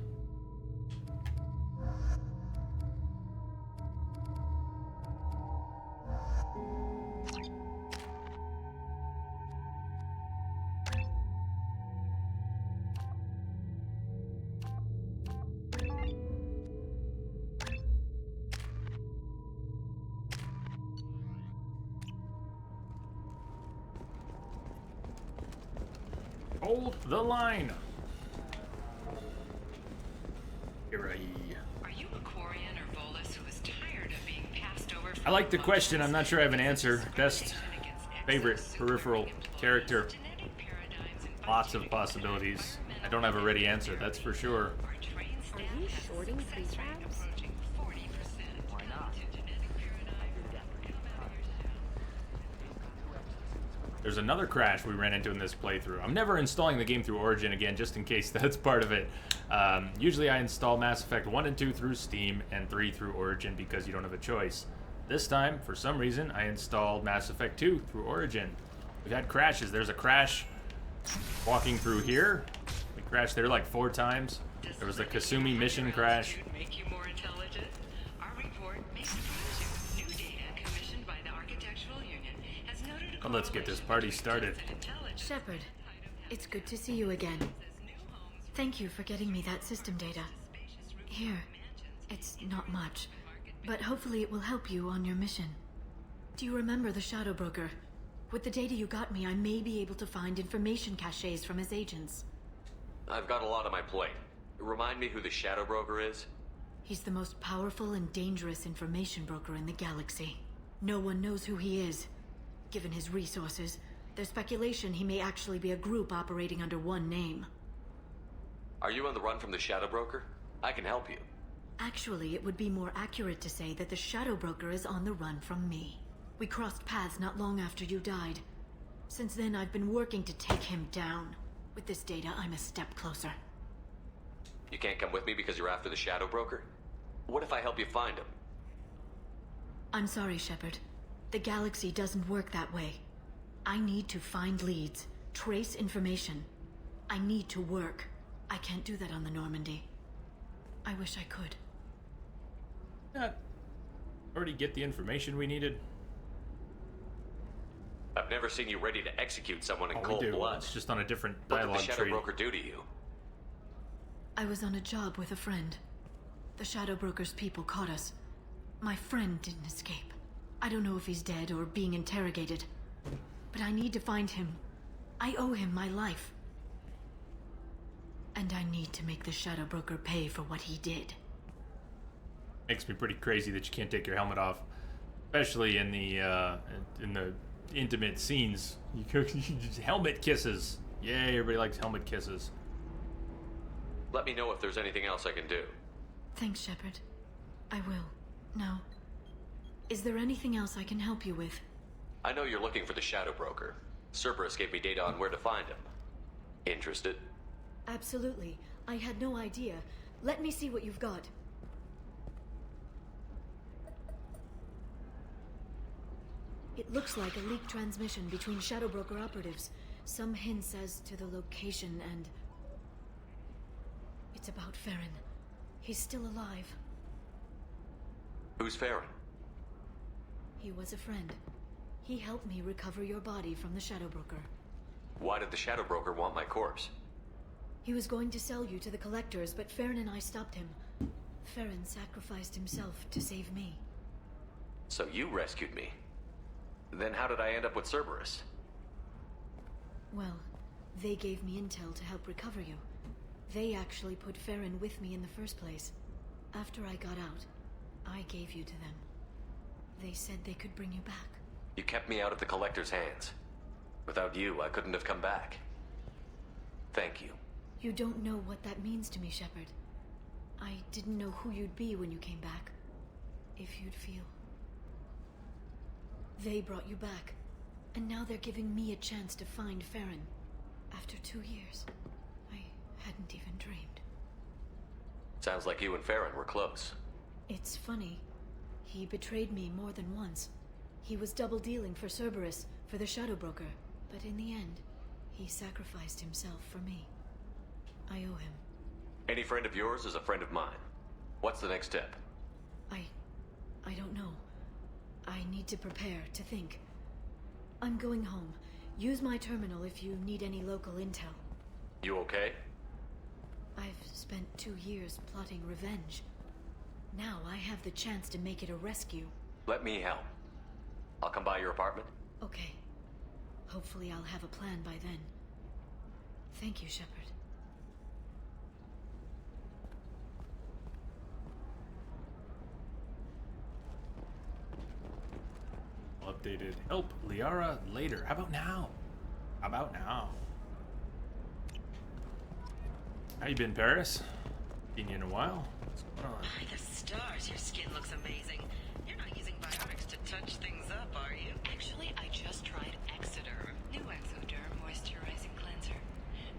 Hold the line. Are you a Quarian or Volus who is tired of being passed over? I like the question. I'm not sure I have an answer. Best favorite peripheral character. Lots of possibilities. I don't have a ready answer, that's for sure. Are you shorting prefabs? Why not? There's another crash we ran into in this playthrough. I'm never installing the game through Origin again, just in case that's part of it. Usually I install Mass Effect 1 and 2 through Steam and 3 through Origin because you don't have a choice. This time, for some reason, I installed Mass Effect 2 through Origin. We've had crashes. There's a crash walking through here. We crashed there like 4 times. There was the Kasumi mission crash. Make you more intelligent? Our report may surprise you. But let's get this party started. Shepard, it's good to see you again. Thank you for getting me that system data. Here, it's not much, but hopefully it will help you on your mission. Do you remember the Shadow Broker? With the data you got me, I may be able to find information caches from his agents. I've got a lot on my plate. Remind me who the Shadow Broker is? He's the most powerful and dangerous information broker in the galaxy. No one knows who he is. Given his resources, there's speculation he may actually be a group operating under one name. Are you on the run from the Shadow Broker? I can help you. Actually, it would be more accurate to say that the Shadow Broker is on the run from me. We crossed paths not long after you died. Since then, I've been working to take him down. With this data, I'm a step closer. You can't come with me because you're after the Shadow Broker? What if I help you find him? I'm sorry, Shepard. The galaxy doesn't work that way. I need to find leads, trace information. I need to work. I can't do that on the Normandy. I wish I could. Already get the information we needed? I've never seen you ready to execute someone in Oh, cold we do. blood. It's just on a different What dialogue did the Shadow tree. Broker do to you? I was on a job with a friend. The Shadow Broker's people caught us. My friend didn't escape. I don't know if he's dead or being interrogated. But I need to find him. I owe him my life. And I need to make the Shadow Broker pay for what he did. Makes me pretty crazy that you can't take your helmet off, especially in the intimate scenes. Helmet kisses. Yay! Everybody likes helmet kisses. Let me know if there's anything else I can do. Thanks, Shepard. I will. Now, is there anything else I can help you with? I know you're looking for the Shadow Broker. Cerberus gave me data on where to find him. Interested? Absolutely. I had no idea. Let me see what you've got. It looks like a leaked transmission between Shadow Broker operatives. Some hints as to the location and... It's about Farron. He's still alive. Who's Farron? He was a friend. He helped me recover your body from the Shadow Broker. Why did the Shadow Broker want my corpse? He was going to sell you to the Collectors, but Farron and I stopped him. Farron sacrificed himself to save me. So you rescued me. Then how did I end up with Cerberus? Well, they gave me intel to help recover you. They actually put Farron with me in the first place. After I got out, I gave you to them. They said they could bring you back. You kept me out of the Collector's hands. Without you, I couldn't have come back. Thank you. You don't know what that means to me, Shepard. I didn't know who you'd be when you came back. If you'd feel. They brought you back, and now they're giving me a chance to find Farron. After 2 years, I hadn't even dreamed. Sounds like you and Farron were close. It's funny. He betrayed me more than once. He was double-dealing for Cerberus, for the Shadow Broker. But in the end, he sacrificed himself for me. I owe him. Any friend of yours is a friend of mine. What's the next step? I don't know. I need to prepare, to think. I'm going home. Use my terminal if you need any local intel. You okay? I've spent 2 years plotting revenge. Now I have the chance to make it a rescue. Let me help. I'll come by your apartment. Okay. Hopefully I'll have a plan by then. Thank you, Shepard. Updated. Help Liara later. How about now? How about now? How you been, Paris? Seen you in a while. What's going on? By the stars, your skin looks amazing. You're not using biotics to touch things up, are you? Actually, I just tried Exoderm. New Exoderm moisturizing cleanser.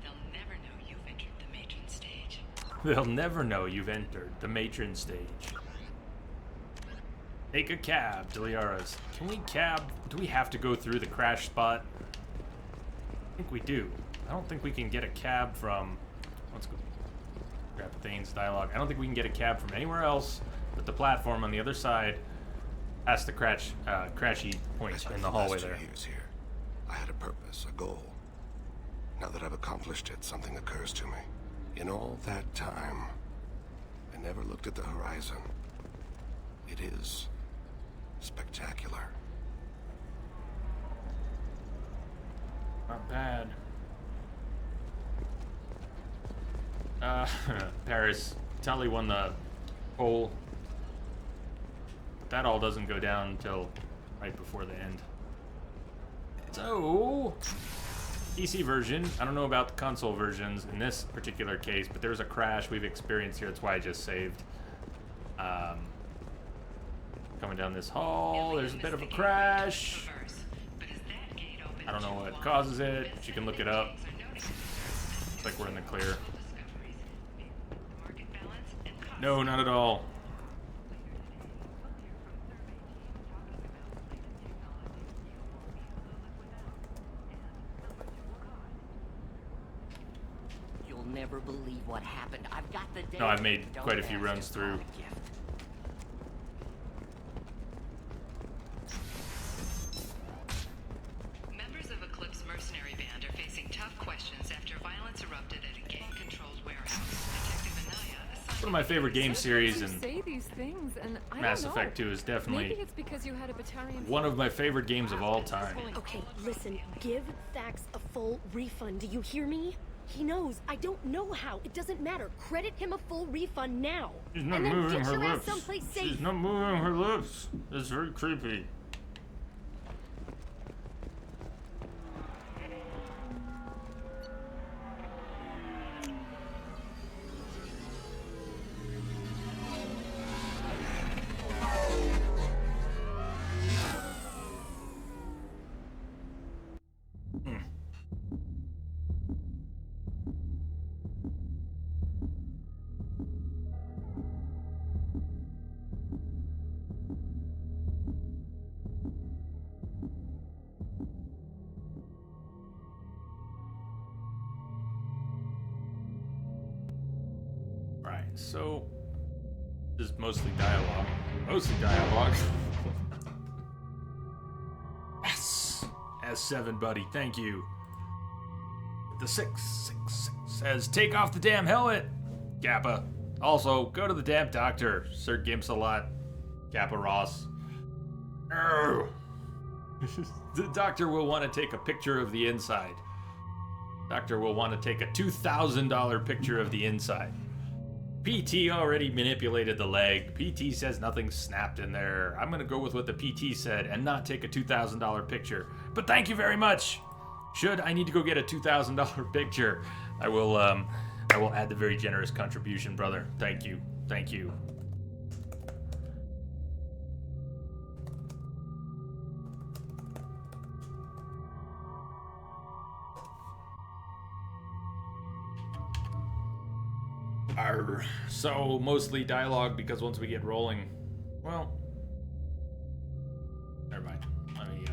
They'll never know you've entered the matron stage. They'll never know you've entered the matron stage. Take a cab to Liara's. Can we cab? Do we have to go through the crash spot? I think we do. I don't think we can get a cab from... Let's go grab Thane's dialogue. I don't think we can get a cab from anywhere else but the platform on the other side past the crashy point in the hallway there. He was here. purpose, a goal. Now that I've accomplished it, something occurs to me. In all that time, I never looked at the horizon. It is spectacular. Not bad. Paris, Tully won the poll. But that all doesn't go down until right before the end. So, PC version. I don't know about the console versions in this particular case, but there's a crash we've experienced here. That's why I just saved. Coming down this hall, there's a bit of a crash. I don't know what causes it, but you can look it up. Looks like we're in the clear. No, not at all. You'll never believe what happened. I've got the data. No, I've made quite a few runs through. Members of Eclipse mercenary band are facing tough questions after violence erupted at a gang-controlled warehouse. Detective Anaya, One of my favorite game series, You and say these things, and I Mass don't know. Effect 2 is definitely Maybe it's because you had a Batarian. one of my favorite games of all time. Okay, listen, give Thax a full refund. Do you hear me? He knows. I don't know how. It doesn't matter. Credit him a full refund now. She's not and then moving get her your ass lips. someplace safe. She's not moving her lips. It's very creepy. So, this is mostly dialogue. Mostly dialogue. Yes! S7, buddy, thank you. The 666 says, take off the damn helmet, Kappa. Also, go to the damn doctor, Sir Gimps-a-Lot, Kappa Ross. Oh. The doctor will want to take a picture of the inside. Doctor will want to take a $2,000 picture of the inside. PT already manipulated the leg. PT says nothing snapped in there. I'm gonna go with what the PT said and not take a $2,000 picture. But thank you very much. Should I need to go get a $2,000 picture, I will add the very generous contribution, brother. Thank you. Thank you. Arr. So, mostly dialogue, because once we get rolling, well, never mind. Let me,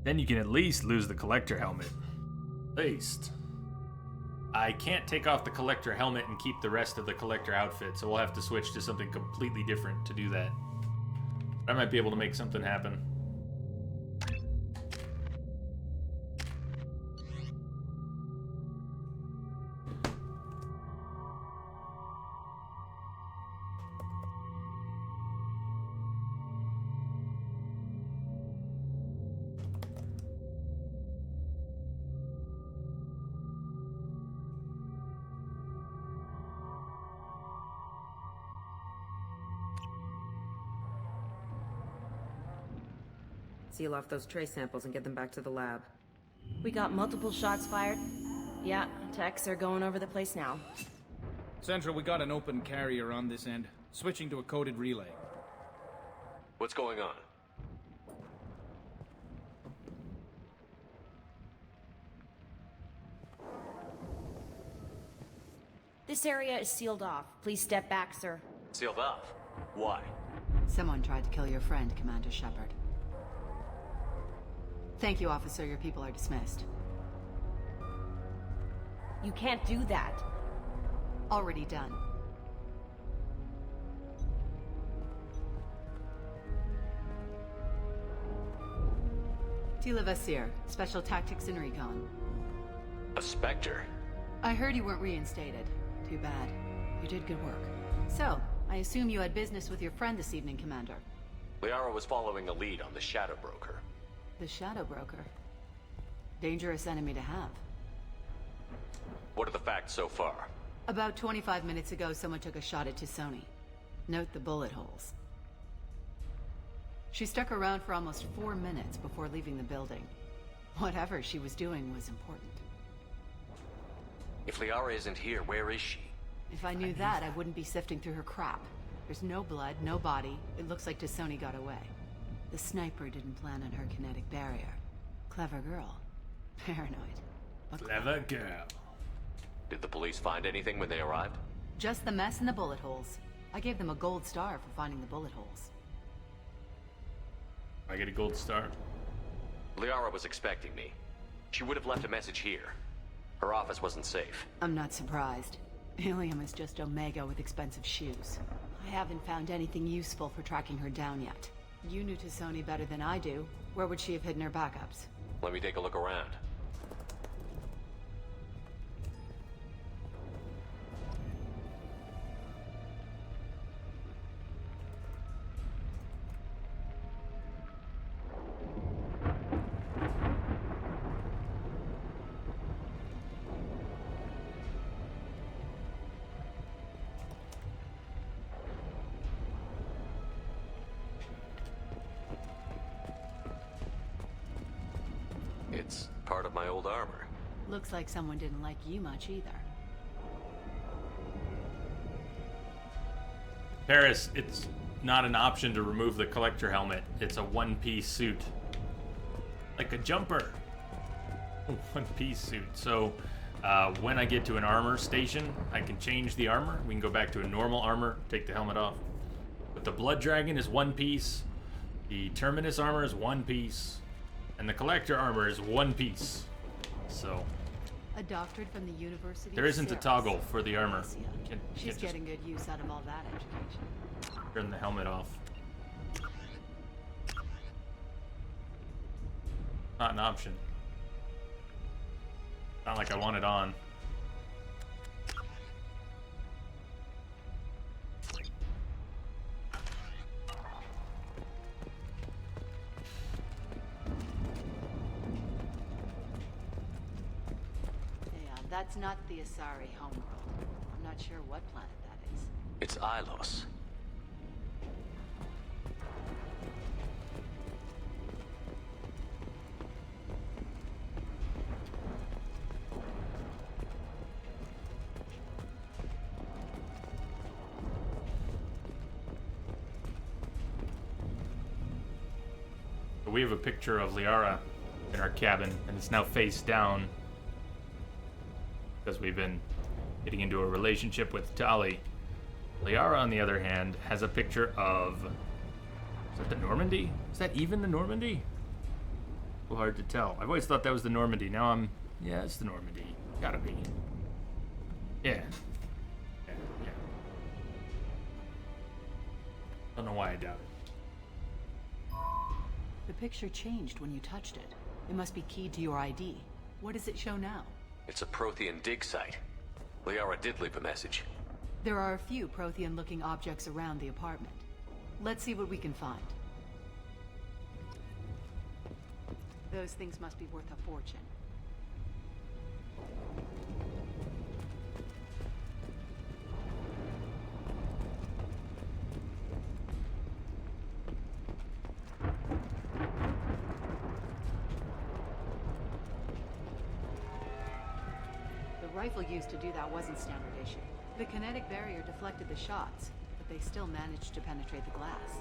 then you can at least lose the collector helmet. At least. I can't take off the collector helmet and keep the rest of the collector outfit, so we'll have to switch to something completely different to do that. I might be able to make something happen. Seal off those trace samples and get them back to the lab. We got multiple shots fired. Yeah, techs are going over the place now. Central, we got an open carrier on this end. Switching to a coded relay. What's going on? This area is sealed off. Please step back, sir. Sealed off? Why? Someone tried to kill your friend, Commander Shepard. Thank you, officer. Your people are dismissed. You can't do that. Already done. Tila Vasir, Special Tactics and Recon. A Spectre? I heard you weren't reinstated. Too bad. You did good work. So, I assume you had business with your friend this evening, Commander. Liara was following a lead on the Shadow Broker. The Shadow Broker. Dangerous enemy to have. What are the facts so far? About 25 minutes ago, someone took a shot at T'Soni. Note the bullet holes. She stuck around for almost 4 minutes before leaving the building. Whatever she was doing was important. If Liara isn't here, where is she? If I knew that, I wouldn't be sifting through her crap. There's no blood, no body. It looks like T'Soni got away. The sniper didn't plan on her kinetic barrier. Clever girl. Paranoid. But Clever girl. Did the police find anything when they arrived? just the mess and the bullet holes. I gave them a gold star for finding the bullet holes. I get a gold star. Liara was expecting me. She would have left a message here. Her office wasn't safe. I'm not surprised. Ilium is just Omega with expensive shoes. I haven't found anything useful for tracking her down yet. You knew T'Soni better than I do. Where would she have hidden her backups? Let me take a look around. It's part of my old armor. Looks like someone didn't like you much either. Paris, it's not an option to remove the collector helmet. It's a one-piece suit. Like a jumper. A one-piece suit. So when I get to an armor station, I can change the armor. We can go back to a normal armor, take the helmet off. But the Blood Dragon is one piece. The Terminus armor is one piece. And the collector armor is one piece. So A doctorate from the University there of isn't a Ceres. toggle for the armor. She's Can't just getting good use out of all that education. turn the helmet off. Not an option. Not like I want it on. Yeah, that's not the Asari homeworld. I'm not sure what planet that is. It's Ilos. We have a picture of Liara in our cabin, and it's now face down because we've been getting into a relationship with Tali. Liara, on the other hand, has a picture of... Is that the Normandy? Is that even the Normandy? A little hard to tell. I've always thought that was the Normandy. Now I'm... Yeah, it's the Normandy. Gotta be. Yeah. Yeah. Don't know why I doubt it. The picture changed when you touched it. It must be keyed to your ID. What does it show now? It's a Prothean dig site. Liara did leave a message. There are a few Prothean-looking objects around the apartment. Let's see what we can find. Those things must be worth a fortune. The rifle used to do that wasn't standard issue. The kinetic barrier deflected the shots, but they still managed to penetrate the glass.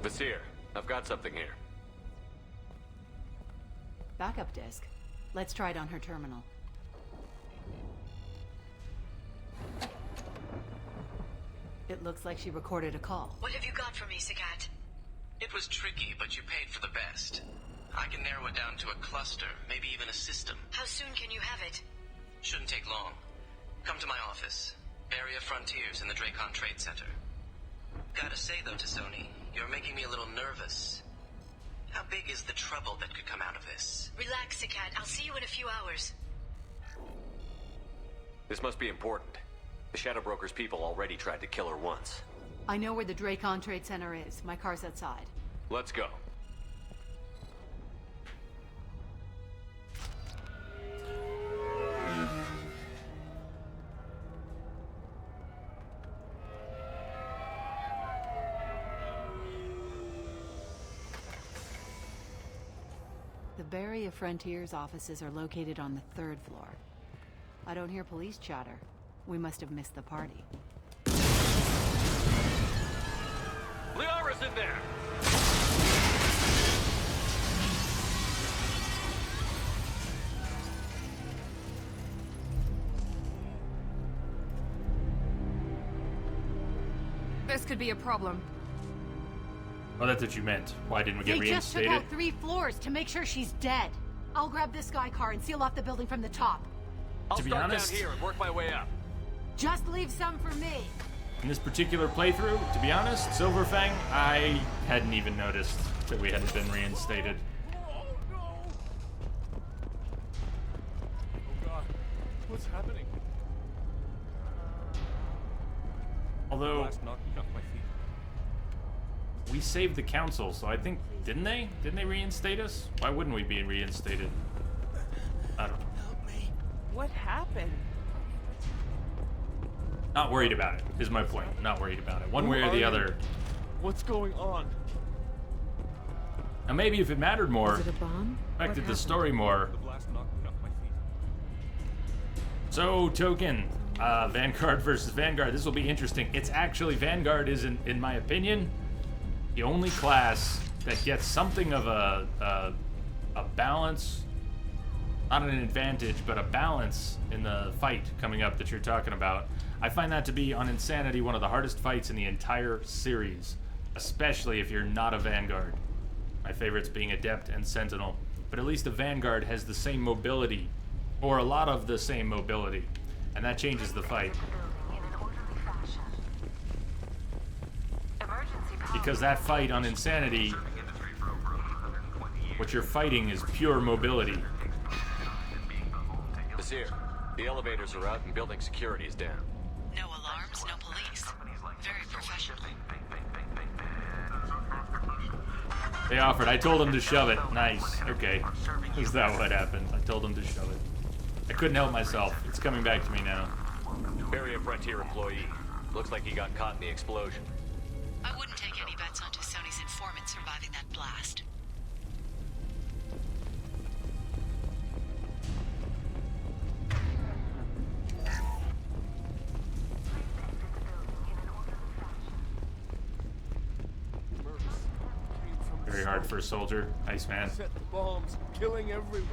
Vasir, I've got something here. Backup disk. Let's try it on her terminal. It looks like she recorded a call. What have you got for me, Sagat? It was tricky, but you paid for the best. I can narrow it down to a cluster, maybe even a system. How soon can you have it? Shouldn't take long. Come to my office. Barrier Frontiers in the Dracon Trade Center. Gotta say though, T'Soni, you're making me a little nervous. How big is the trouble that could come out of this? Relax, Sagat. I'll see you in a few hours. This must be important. The Shadow Broker's people already tried to kill her once. I know where the Dracon Trade Center is. My car's outside. Let's go. The Barrier Frontiers offices are located on the 3rd floor. I don't hear police chatter. We must have missed the party. Liara's in there! This could be a problem. Oh, that's what you meant. Why didn't we get They just took reinstated? out 3 floors to make sure she's dead. I'll grab this Sky car and seal off the building from the top. I'll To be start honest- down here and work my way up. Just leave some for me. In this particular playthrough, to be honest, Silverfang, I hadn't even noticed that we hadn't been reinstated. Oh god, what's happening? Although, Blast knocked me off my feet. we saved the council, so I think, didn't they? Didn't they reinstate us? Why wouldn't we be reinstated? I don't know. What happened? Not worried about it, is my point. Not worried about it. One way or the other. What's going on? Now maybe if it mattered more, Was it a bomb? affected What the happened? story more. The blast knocked me off my feet. So, Token, Vanguard versus Vanguard. This will be interesting. It's actually, Vanguard is, in my opinion, the only class that gets something of a balance, not an advantage, but a balance in the fight coming up that you're talking about. I find that to be, on Insanity, one of the hardest fights in the entire series, especially if you're not a Vanguard. My favorites being Adept and Sentinel. But at least the Vanguard has the same mobility, or a lot of the same mobility, and that changes the fight. Because that fight on Insanity, what you're fighting is pure mobility. Nasir, the elevators are out and building security is down. No alarms, no police. Very professional. They offered. I told them to shove it. Nice. Okay. Is that what happened? I told them to shove it. I couldn't help myself. It's coming back to me now. Barrier Frontier employee. Looks like he got caught in the explosion. I wouldn't take any bets on T'Soni's informant surviving that blast. Very hard for a soldier. Nice, man. Set the bombs, killing everyone.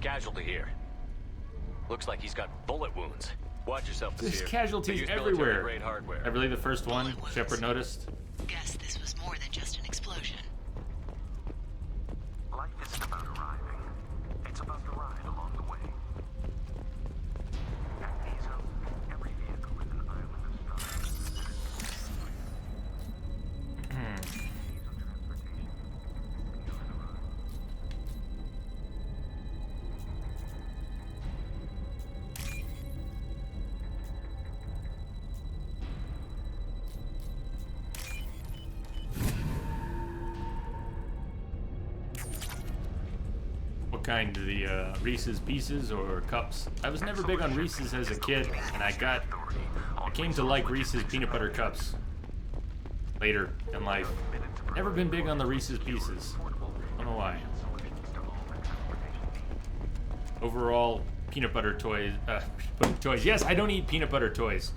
Casualty here. Looks like he's got bullet wounds. Watch yourself, There's Nasir. They casualties use everywhere. military-grade hardware. I believe the first one, Shepard noticed. Guess this was more than just an explosion. Life isn't about arriving. It's about the ride along the way. At Hazel, every vehicle is an island of stars. What kind? The Reese's Pieces or Cups? I was never big on Reese's as a kid, and I came to like Reese's Peanut Butter Cups later in life. Never been big on the Reese's Pieces. I don't know why. Overall, peanut butter toys. Toys. Yes, I don't eat peanut butter toys.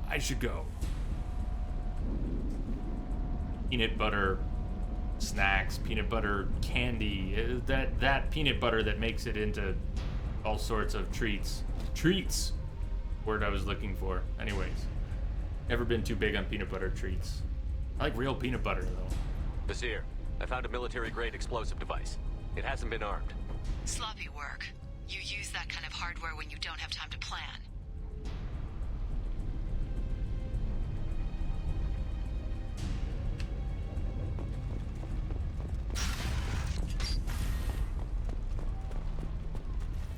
I should go. Peanut butter snacks, peanut butter candy. That peanut butter that makes it into all sorts of treats. Treats! Word I was looking for. Anyways. Never been too big on peanut butter treats. I like real peanut butter, though. Vizier, I found a military-grade explosive device. It hasn't been armed. Sloppy work. You use that kind of hardware when you don't have time to plan.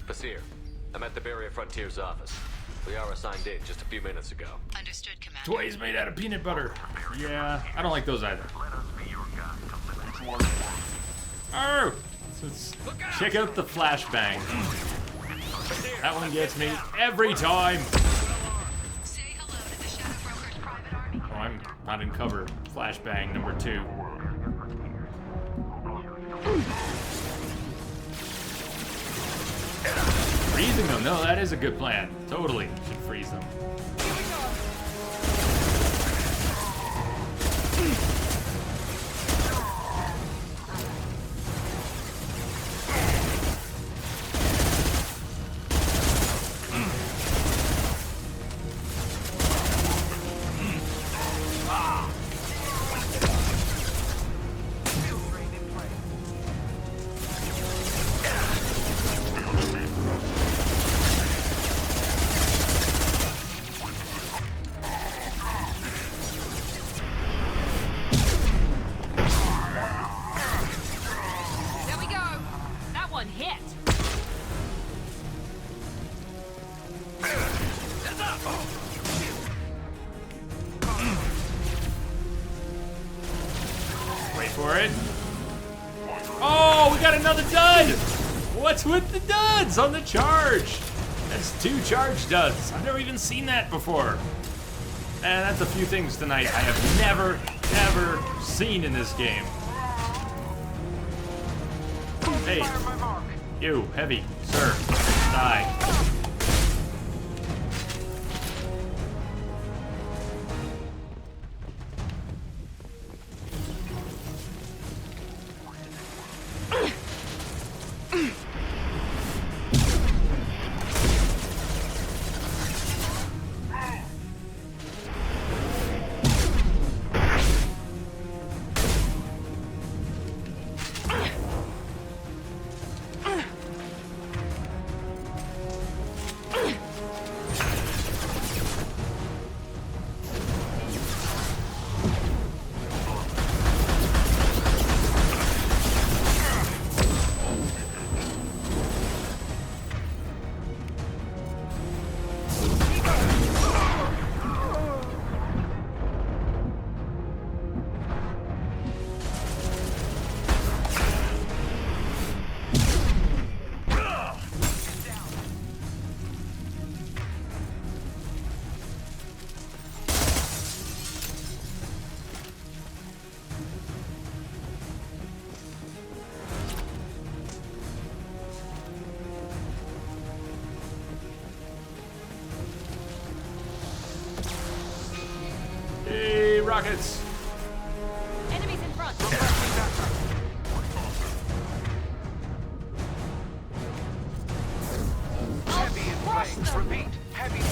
Vizier, I'm at the Barrier Frontiers office. We are assigned in just a few minutes ago. Understood, Commander. Toys made out of peanut butter. Yeah, I don't like those either. Oh! Let's check out the flashbang. That one gets me every time. Oh, I'm not in cover. Flashbang number 2. Freezing them? No, that is a good plan. Totally should freeze them. What's with the duds on the charge? That's 2 charge duds. I've never even seen that before. And that's a few things tonight I have never, ever seen in this game. Hey, you, heavy, sir, die. Rockets! Enemies in front! Heavy in flames, repeat, heavy.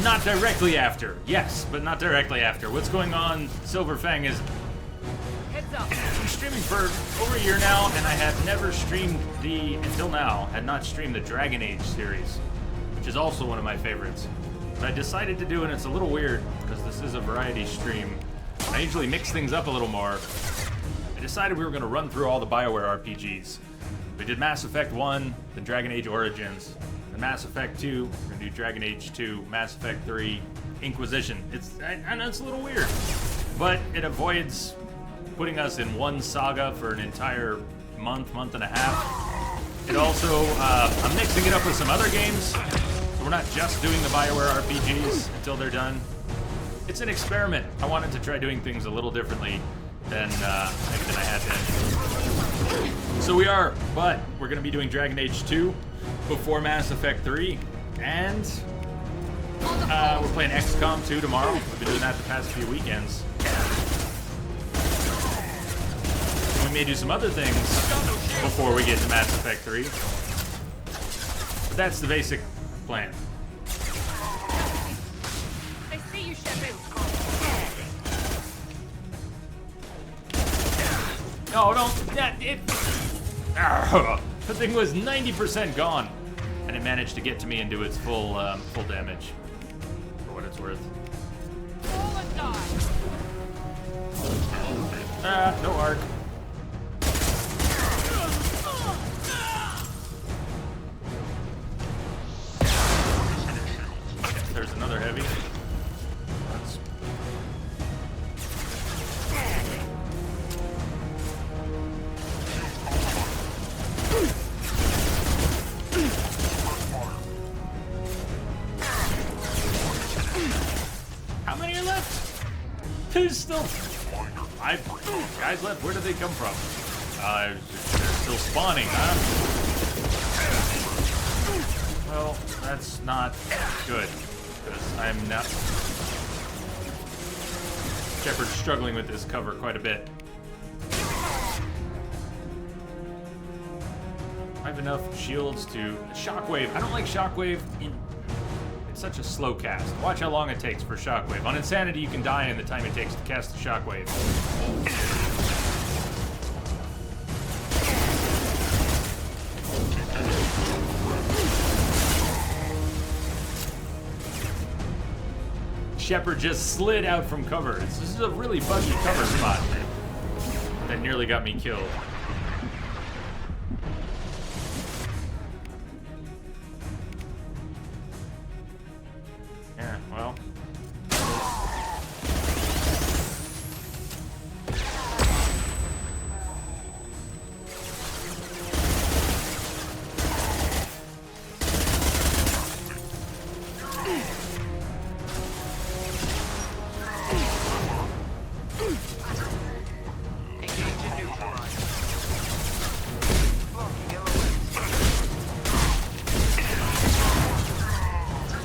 Not directly after. Yes, but not directly after. What's going on, Silverfang, is Heads up. I'm streaming for over a year now, and I have never streamed until now, had not streamed the Dragon Age series, which is also one of my favorites. But I decided to do, and it's a little weird, because this is a variety stream. I usually mix things up a little more. I decided we were going to run through all the BioWare RPGs. We did Mass Effect 1, then Dragon Age Origins, then Mass Effect 2, we're gonna do Dragon Age 2, Mass Effect 3, Inquisition. I know it's a little weird, but it avoids putting us in one saga for an entire month and a half. It also, I'm mixing it up with some other games, so we're not just doing the BioWare RPGs until they're done. It's an experiment. I wanted to try doing things a little differently than I had been. So we are, but we're going to be doing Dragon Age 2 before Mass Effect 3, and we're playing XCOM 2 tomorrow. We've been doing that the past few weekends. We may do some other things before we get to Mass Effect 3. But that's the basic plan. I see you, Shepard. No, don't. The thing was 90% gone, and it managed to get to me and do its full damage. For what it's worth. No arc. There's another heavy. How many are left? There's still 5 guys left. Where did they come from? They're still spawning, huh? Well, that's not good, because I'm not... Shepard's struggling with this cover quite a bit. I have enough shields to... Shockwave. I don't like Shockwave in... It's such a slow cast. Watch how long it takes for Shockwave. On Insanity, you can die in the time it takes to cast the Shockwave. Shepard just slid out from cover. This is a really buggy cover spot that nearly got me killed. Yeah, well.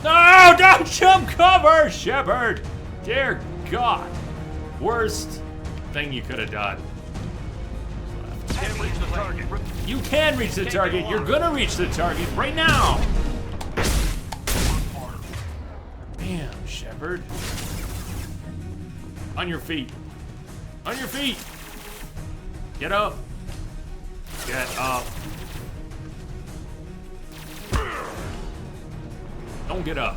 No, don't jump cover, Shepard! Dear God. Worst thing you could have done. Can't reach the target. You can reach the target. You're gonna reach the target right now. Damn, Shepard. On your feet. On your feet. Get up. Get up. Don't get up.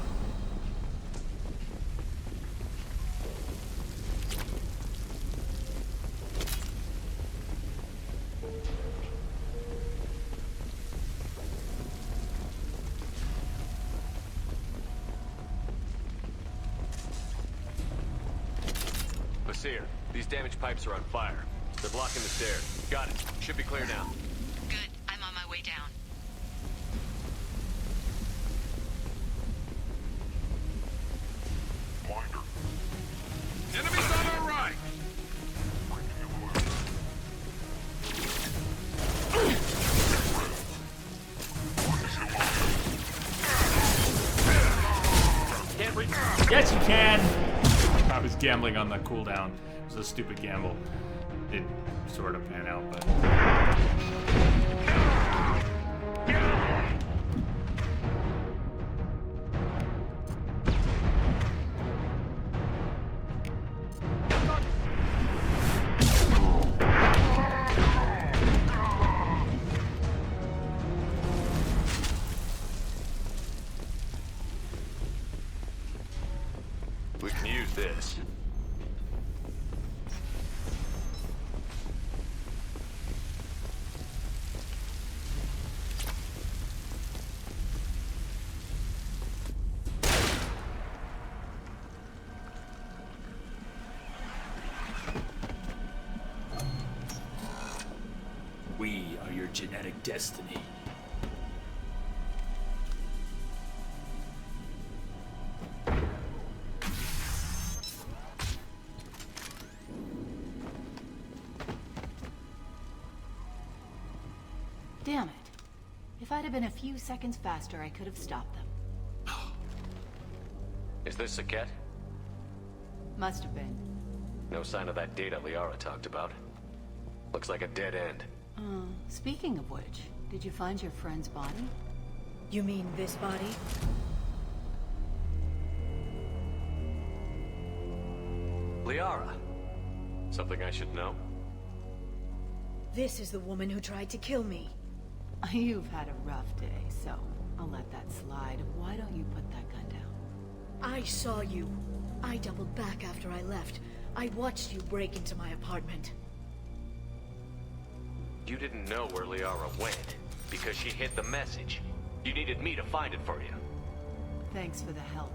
Basir, these damaged pipes are on fire. They're blocking the stairs. Got it. Should be clear now. Good. I'm on my way down. Enemies on our right. Can't reach. Yes, you can. I was gambling on the cooldown. It was a stupid gamble. It sort of pan out, but. We can use this. genetic destiny. Damn it. If I'd have been a few seconds faster, I could have stopped them. Is this Saket? Must have been. No sign of that data Liara talked about. Looks like a dead end. Speaking of which, did you find your friend's body? You mean this body? Liara. Something I should know? This is the woman who tried to kill me. You've had a rough day, so I'll let that slide. Why don't you put that gun down? I saw you. I doubled back after I left. I watched you break into my apartment. You didn't know where Liara went, because she hid the message. You needed me to find it for you. Thanks for the help.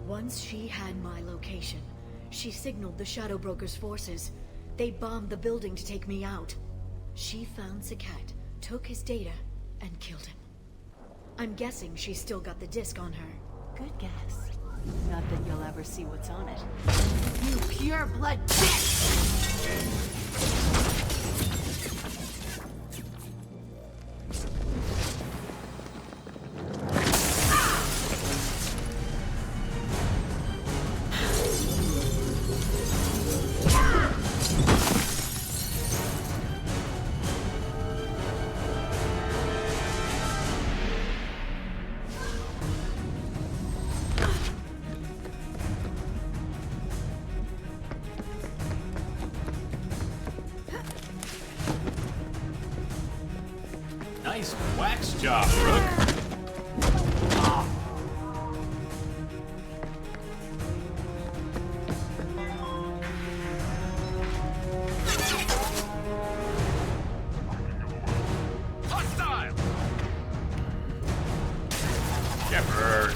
Once she had my location, she signaled the Shadow Broker's forces. They bombed the building to take me out. She found Saket, took his data, and killed him. I'm guessing she's still got the disc on her. Good guess. Not that you'll ever see what's on it. You pure blood bitch! Nice wax job, Rook. Hostile! Shepard.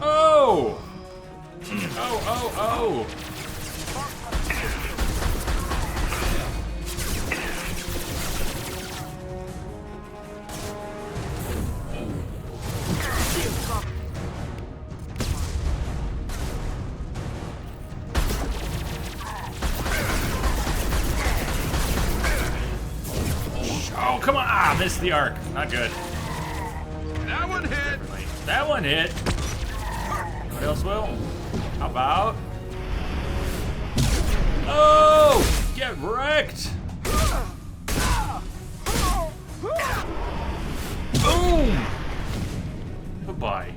Oh! Oh, come on! Ah, missed the arc. Not good. That one hit! That one hit. What else will? How about? Oh! Get wrecked! Boom! Goodbye.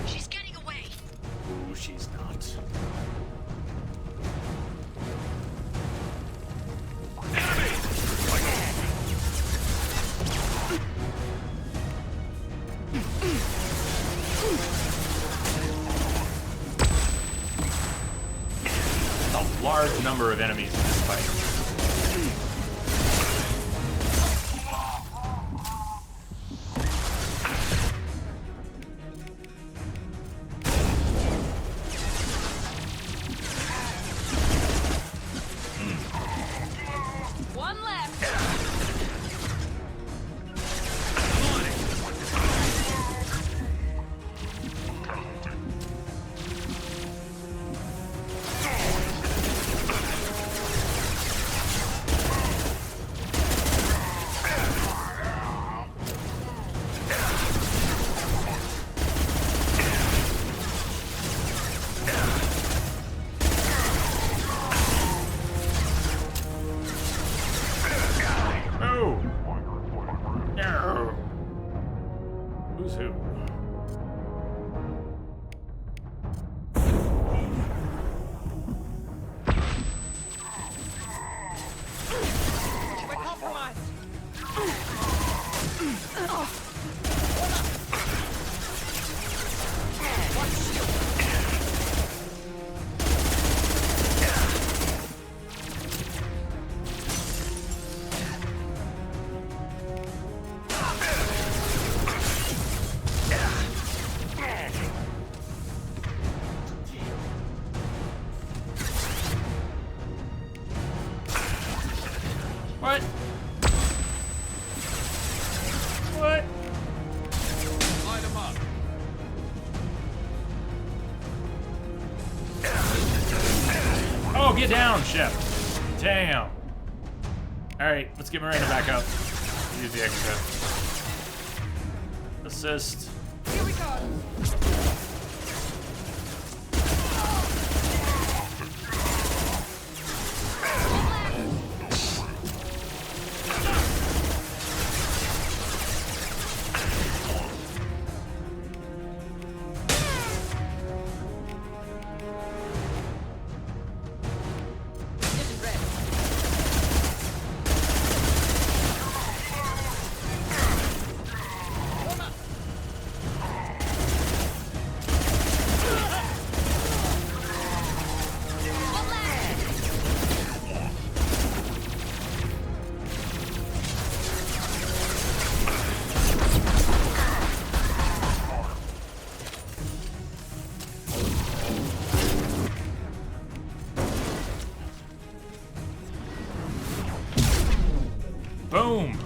She's getting away. Ooh, she's not. A large number of enemies in this fight. One left. Who's who? We're compromised. What? What? Light him up. Oh, get down, Chef. Damn. Alright, let's get Miranda back up. Use the extra. Assist. Here we go. Boom.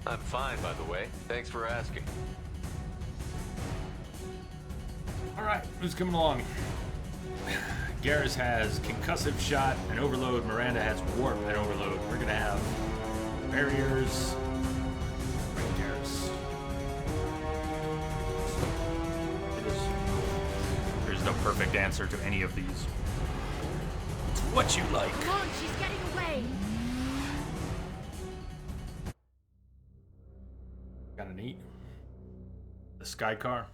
I'm fine, by the way. Thanks for asking. Alright, who's coming along? Garrus has concussive shot and overload. Miranda has warp and overload. We're gonna have barriers. Bring Garrus. There's no perfect answer to any of these. It's what you like. Come on, she's getting away. Kinda neat. The sky car.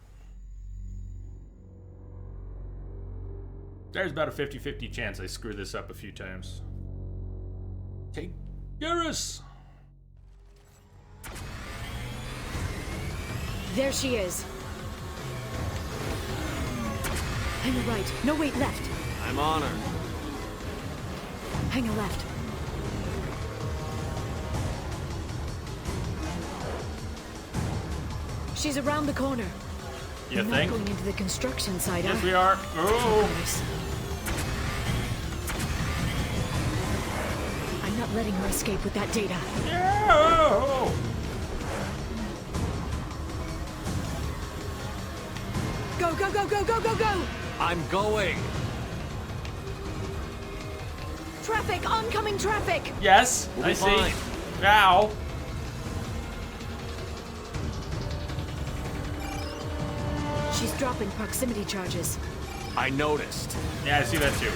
There's about a 50-50 chance I screw this up a few times. Take Garrus! There she is. Hang a right. No, wait, left. I'm on her. Hang a left. She's around the corner. You We're think? not going into the construction site, Yes, huh? we are. Oh! I'm not letting her escape with that data. No! Go, go, go, go, go, go, go! I'm going. Traffic! Oncoming traffic! Yes, We'll I be see. fine. Now. She's dropping proximity charges. I noticed. Yeah, I see that too.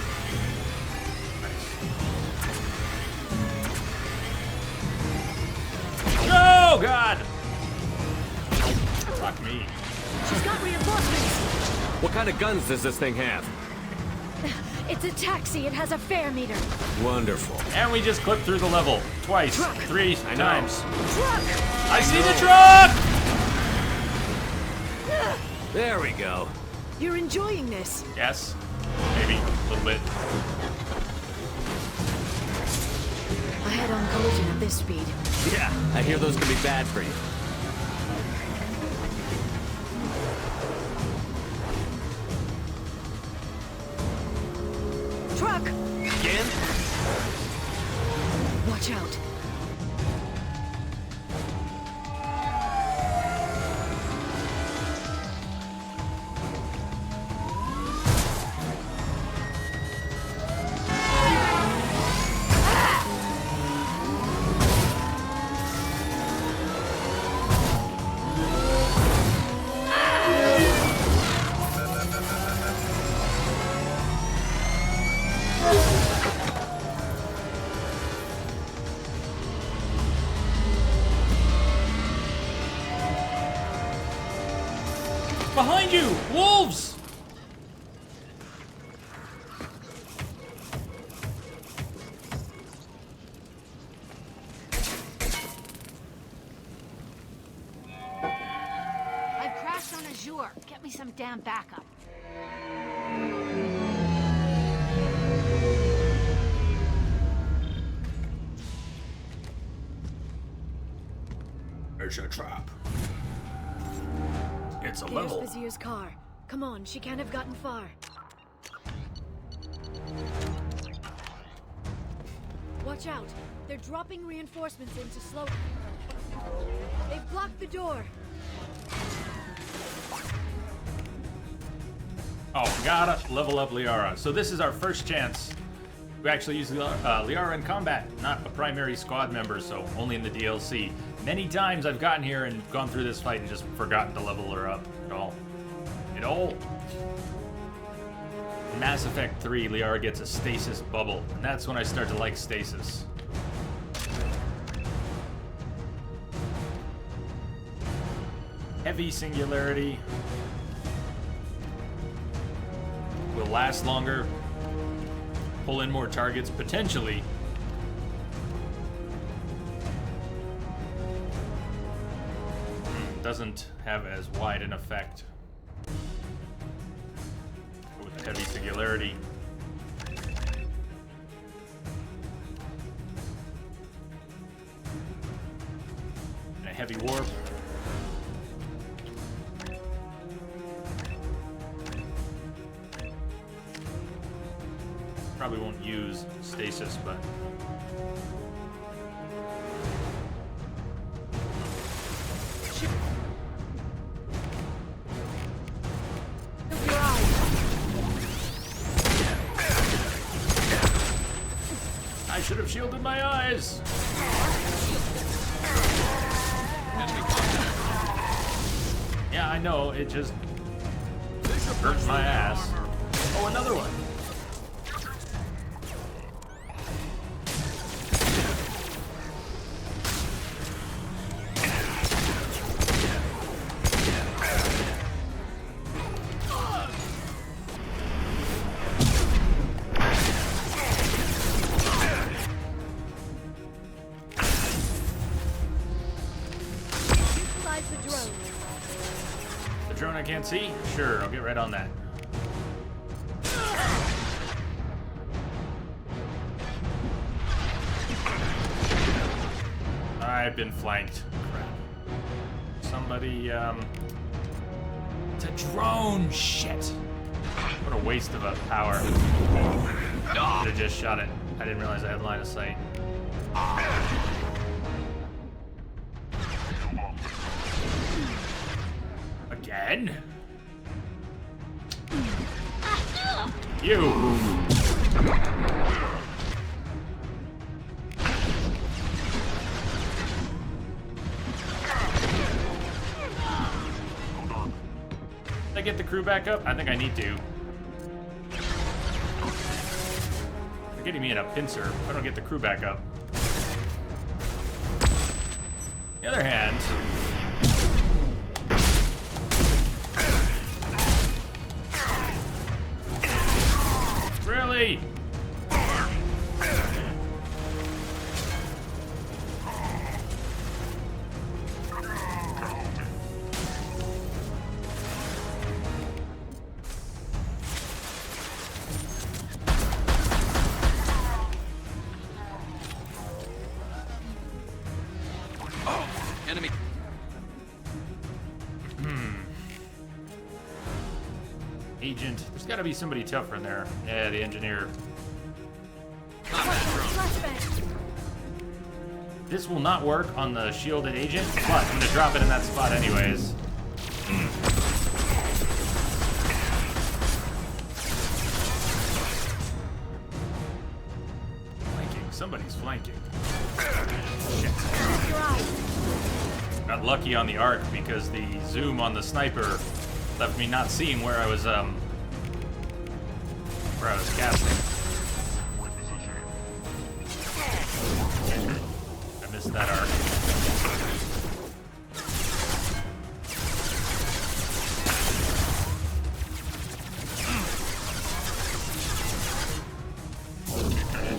Oh, God! Fuck me. She's got reinforcements! What kind of guns does this thing have? It's a taxi. It has a fare meter. Wonderful. And we just clipped through the level. Twice. Truck. 3 I know. times. Truck! I see the truck! There we go. You're enjoying this. Yes. Maybe. A little bit. A head-on collision at this speed. Yeah, I hear those can be bad for you. Truck! Again? Watch out. Behind you! Wolves! I've crashed on Azure. Get me some damn backup. It's a trap. It's a There's level. Bazir's car. Come on, she can't have gotten far. Watch out. They're dropping reinforcements in to slow... They've blocked the door. Oh, gotta level up Liara. So this is our first chance to actually use Liara in combat, not a primary squad member, so only in the DLC. Many times I've gotten here and gone through this fight and just forgotten to level her up at all. In Mass Effect 3, Liara gets a stasis bubble, and that's when I start to like stasis. Heavy singularity will last longer, pull in more targets, potentially. Doesn't have as wide an effect with the heavy singularity. And a heavy warp. Probably won't use stasis, but I should have shielded my eyes. Yeah, I know, it just hurts my ass. Oh, another one. I can't see? Sure, I'll get right on that. I've been flanked. Crap. Somebody, It's a drone! Shit! What a waste of a power. Should have just shot it. I didn't realize I had line of sight. Again? You! Did I get the crew back up? I think I need to. They're getting me in a pincer if I don't get the crew back up. On the other hand... Really? Enemy. Agent. There's got to be somebody tougher in there. Yeah, the engineer. This will not work on the shielded agent, but I'm gonna drop it in that spot anyways. Flanking. Somebody's flanking. Shit. Got lucky on the arc because the zoom on the sniper left me not seeing where I was casting. I missed that arc.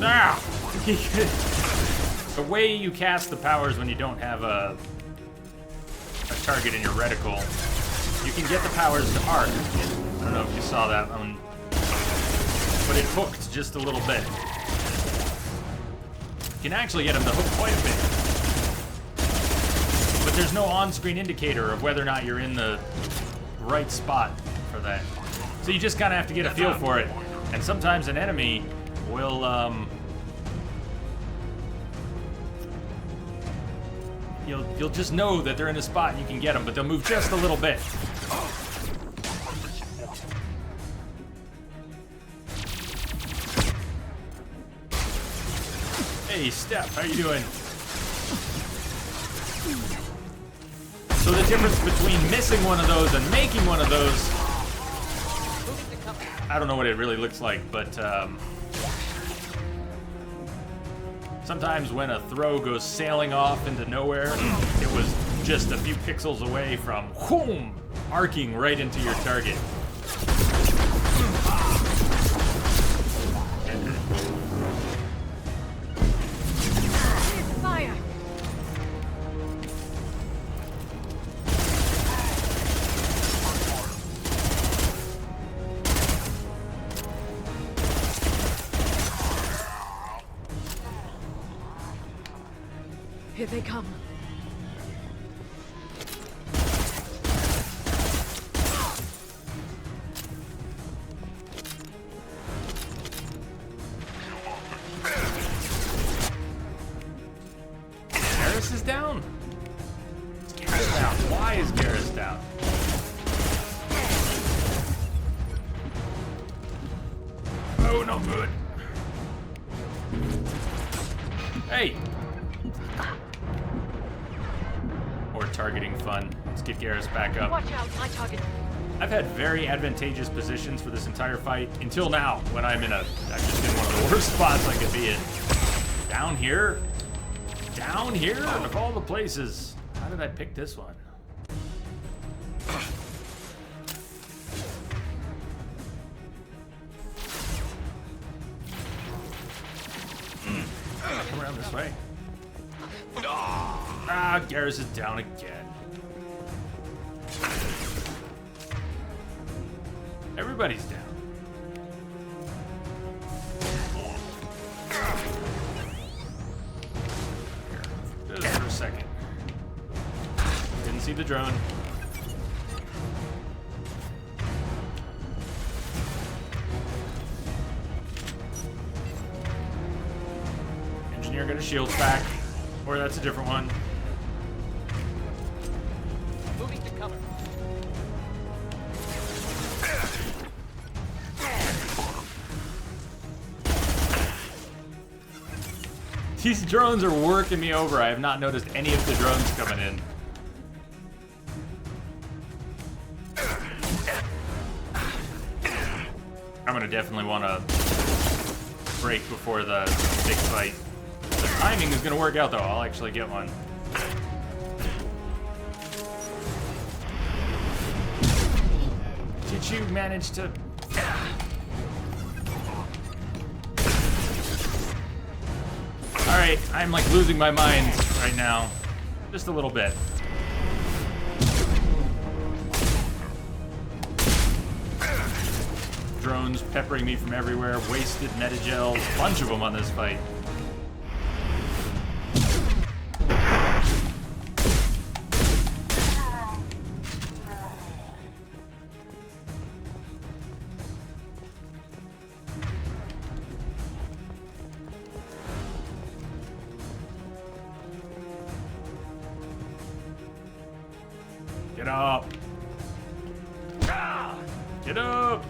Ah! The way you cast the powers when you don't have a target in your reticle, you can get the powers to arc. I don't know if you saw that one, but it hooked just a little bit. You can actually get them to hook quite a bit, but there's no on-screen indicator of whether or not you're in the right spot for that. So you just kind of have to get a feel for it, and sometimes an enemy will you'll just know that they're in a spot and you can get them, but they'll move just a little bit. Hey, Steph, how you doing? So the difference between missing one of those and making one of those, I don't know what it really looks like, but sometimes when a throw goes sailing off into nowhere, it was just a few pixels away from whoom, arcing right into your target. Fire! Here they come. Garrus is down? Is Garrus down? Why is Garrus down? Oh, no good. Hey! Or targeting fun. Let's get Garrus back up. Watch out, my target. I've had very advantageous positions for this entire fight until now, when I'm just in one of the worst spots I could be in. Down here? Down here? Of all the places. How did I pick this one? Come around this way. Ah, Garrus is down again. Everybody's down. Here, just for a second. Didn't see the drone. Engineer got his shields back. Or that's a different one. Moving to cover. These drones are working me over. I have not noticed any of the drones coming in. I'm gonna definitely want to break before the big fight. The timing is gonna work out though. I'll actually get one. Did you manage to... Alright, I'm like losing my mind right now. Just a little bit. Drones peppering me from everywhere, wasted metagels, a bunch of them on this fight. Get up. Get up.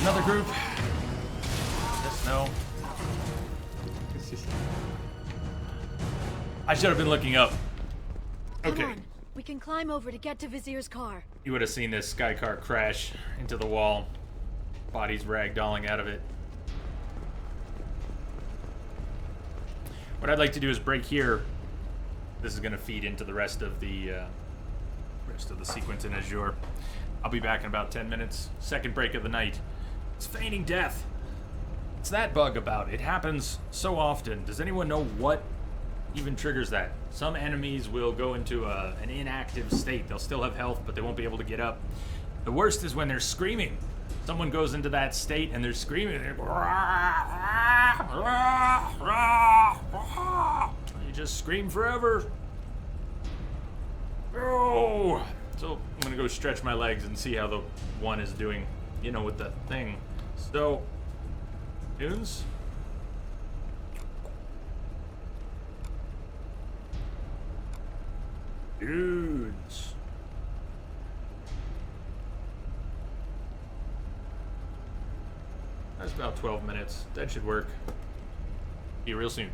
Another group. Yes, no. I should have been looking up. Okay. Come on. We can climb over to get to Vizier's car. You would have seen this sky car crash into the wall. Bodies ragdolling out of it. What I'd like to do is break here. This is going to feed into the rest of the sequence in Azure. I'll be back in about 10 minutes. Second break of the night. It's feigning death. It's that bug about it. It happens so often. Does anyone know what even triggers that? Some enemies will go into an inactive state. They'll still have health, but they won't be able to get up. The worst is when they're screaming. Someone goes into that state and they're screaming. You just scream forever. Oh! So I'm gonna go stretch my legs and see how the one is doing, you know, with the thing. So, tunes. Dudes. That's about 12 minutes. That should work. See you real soon.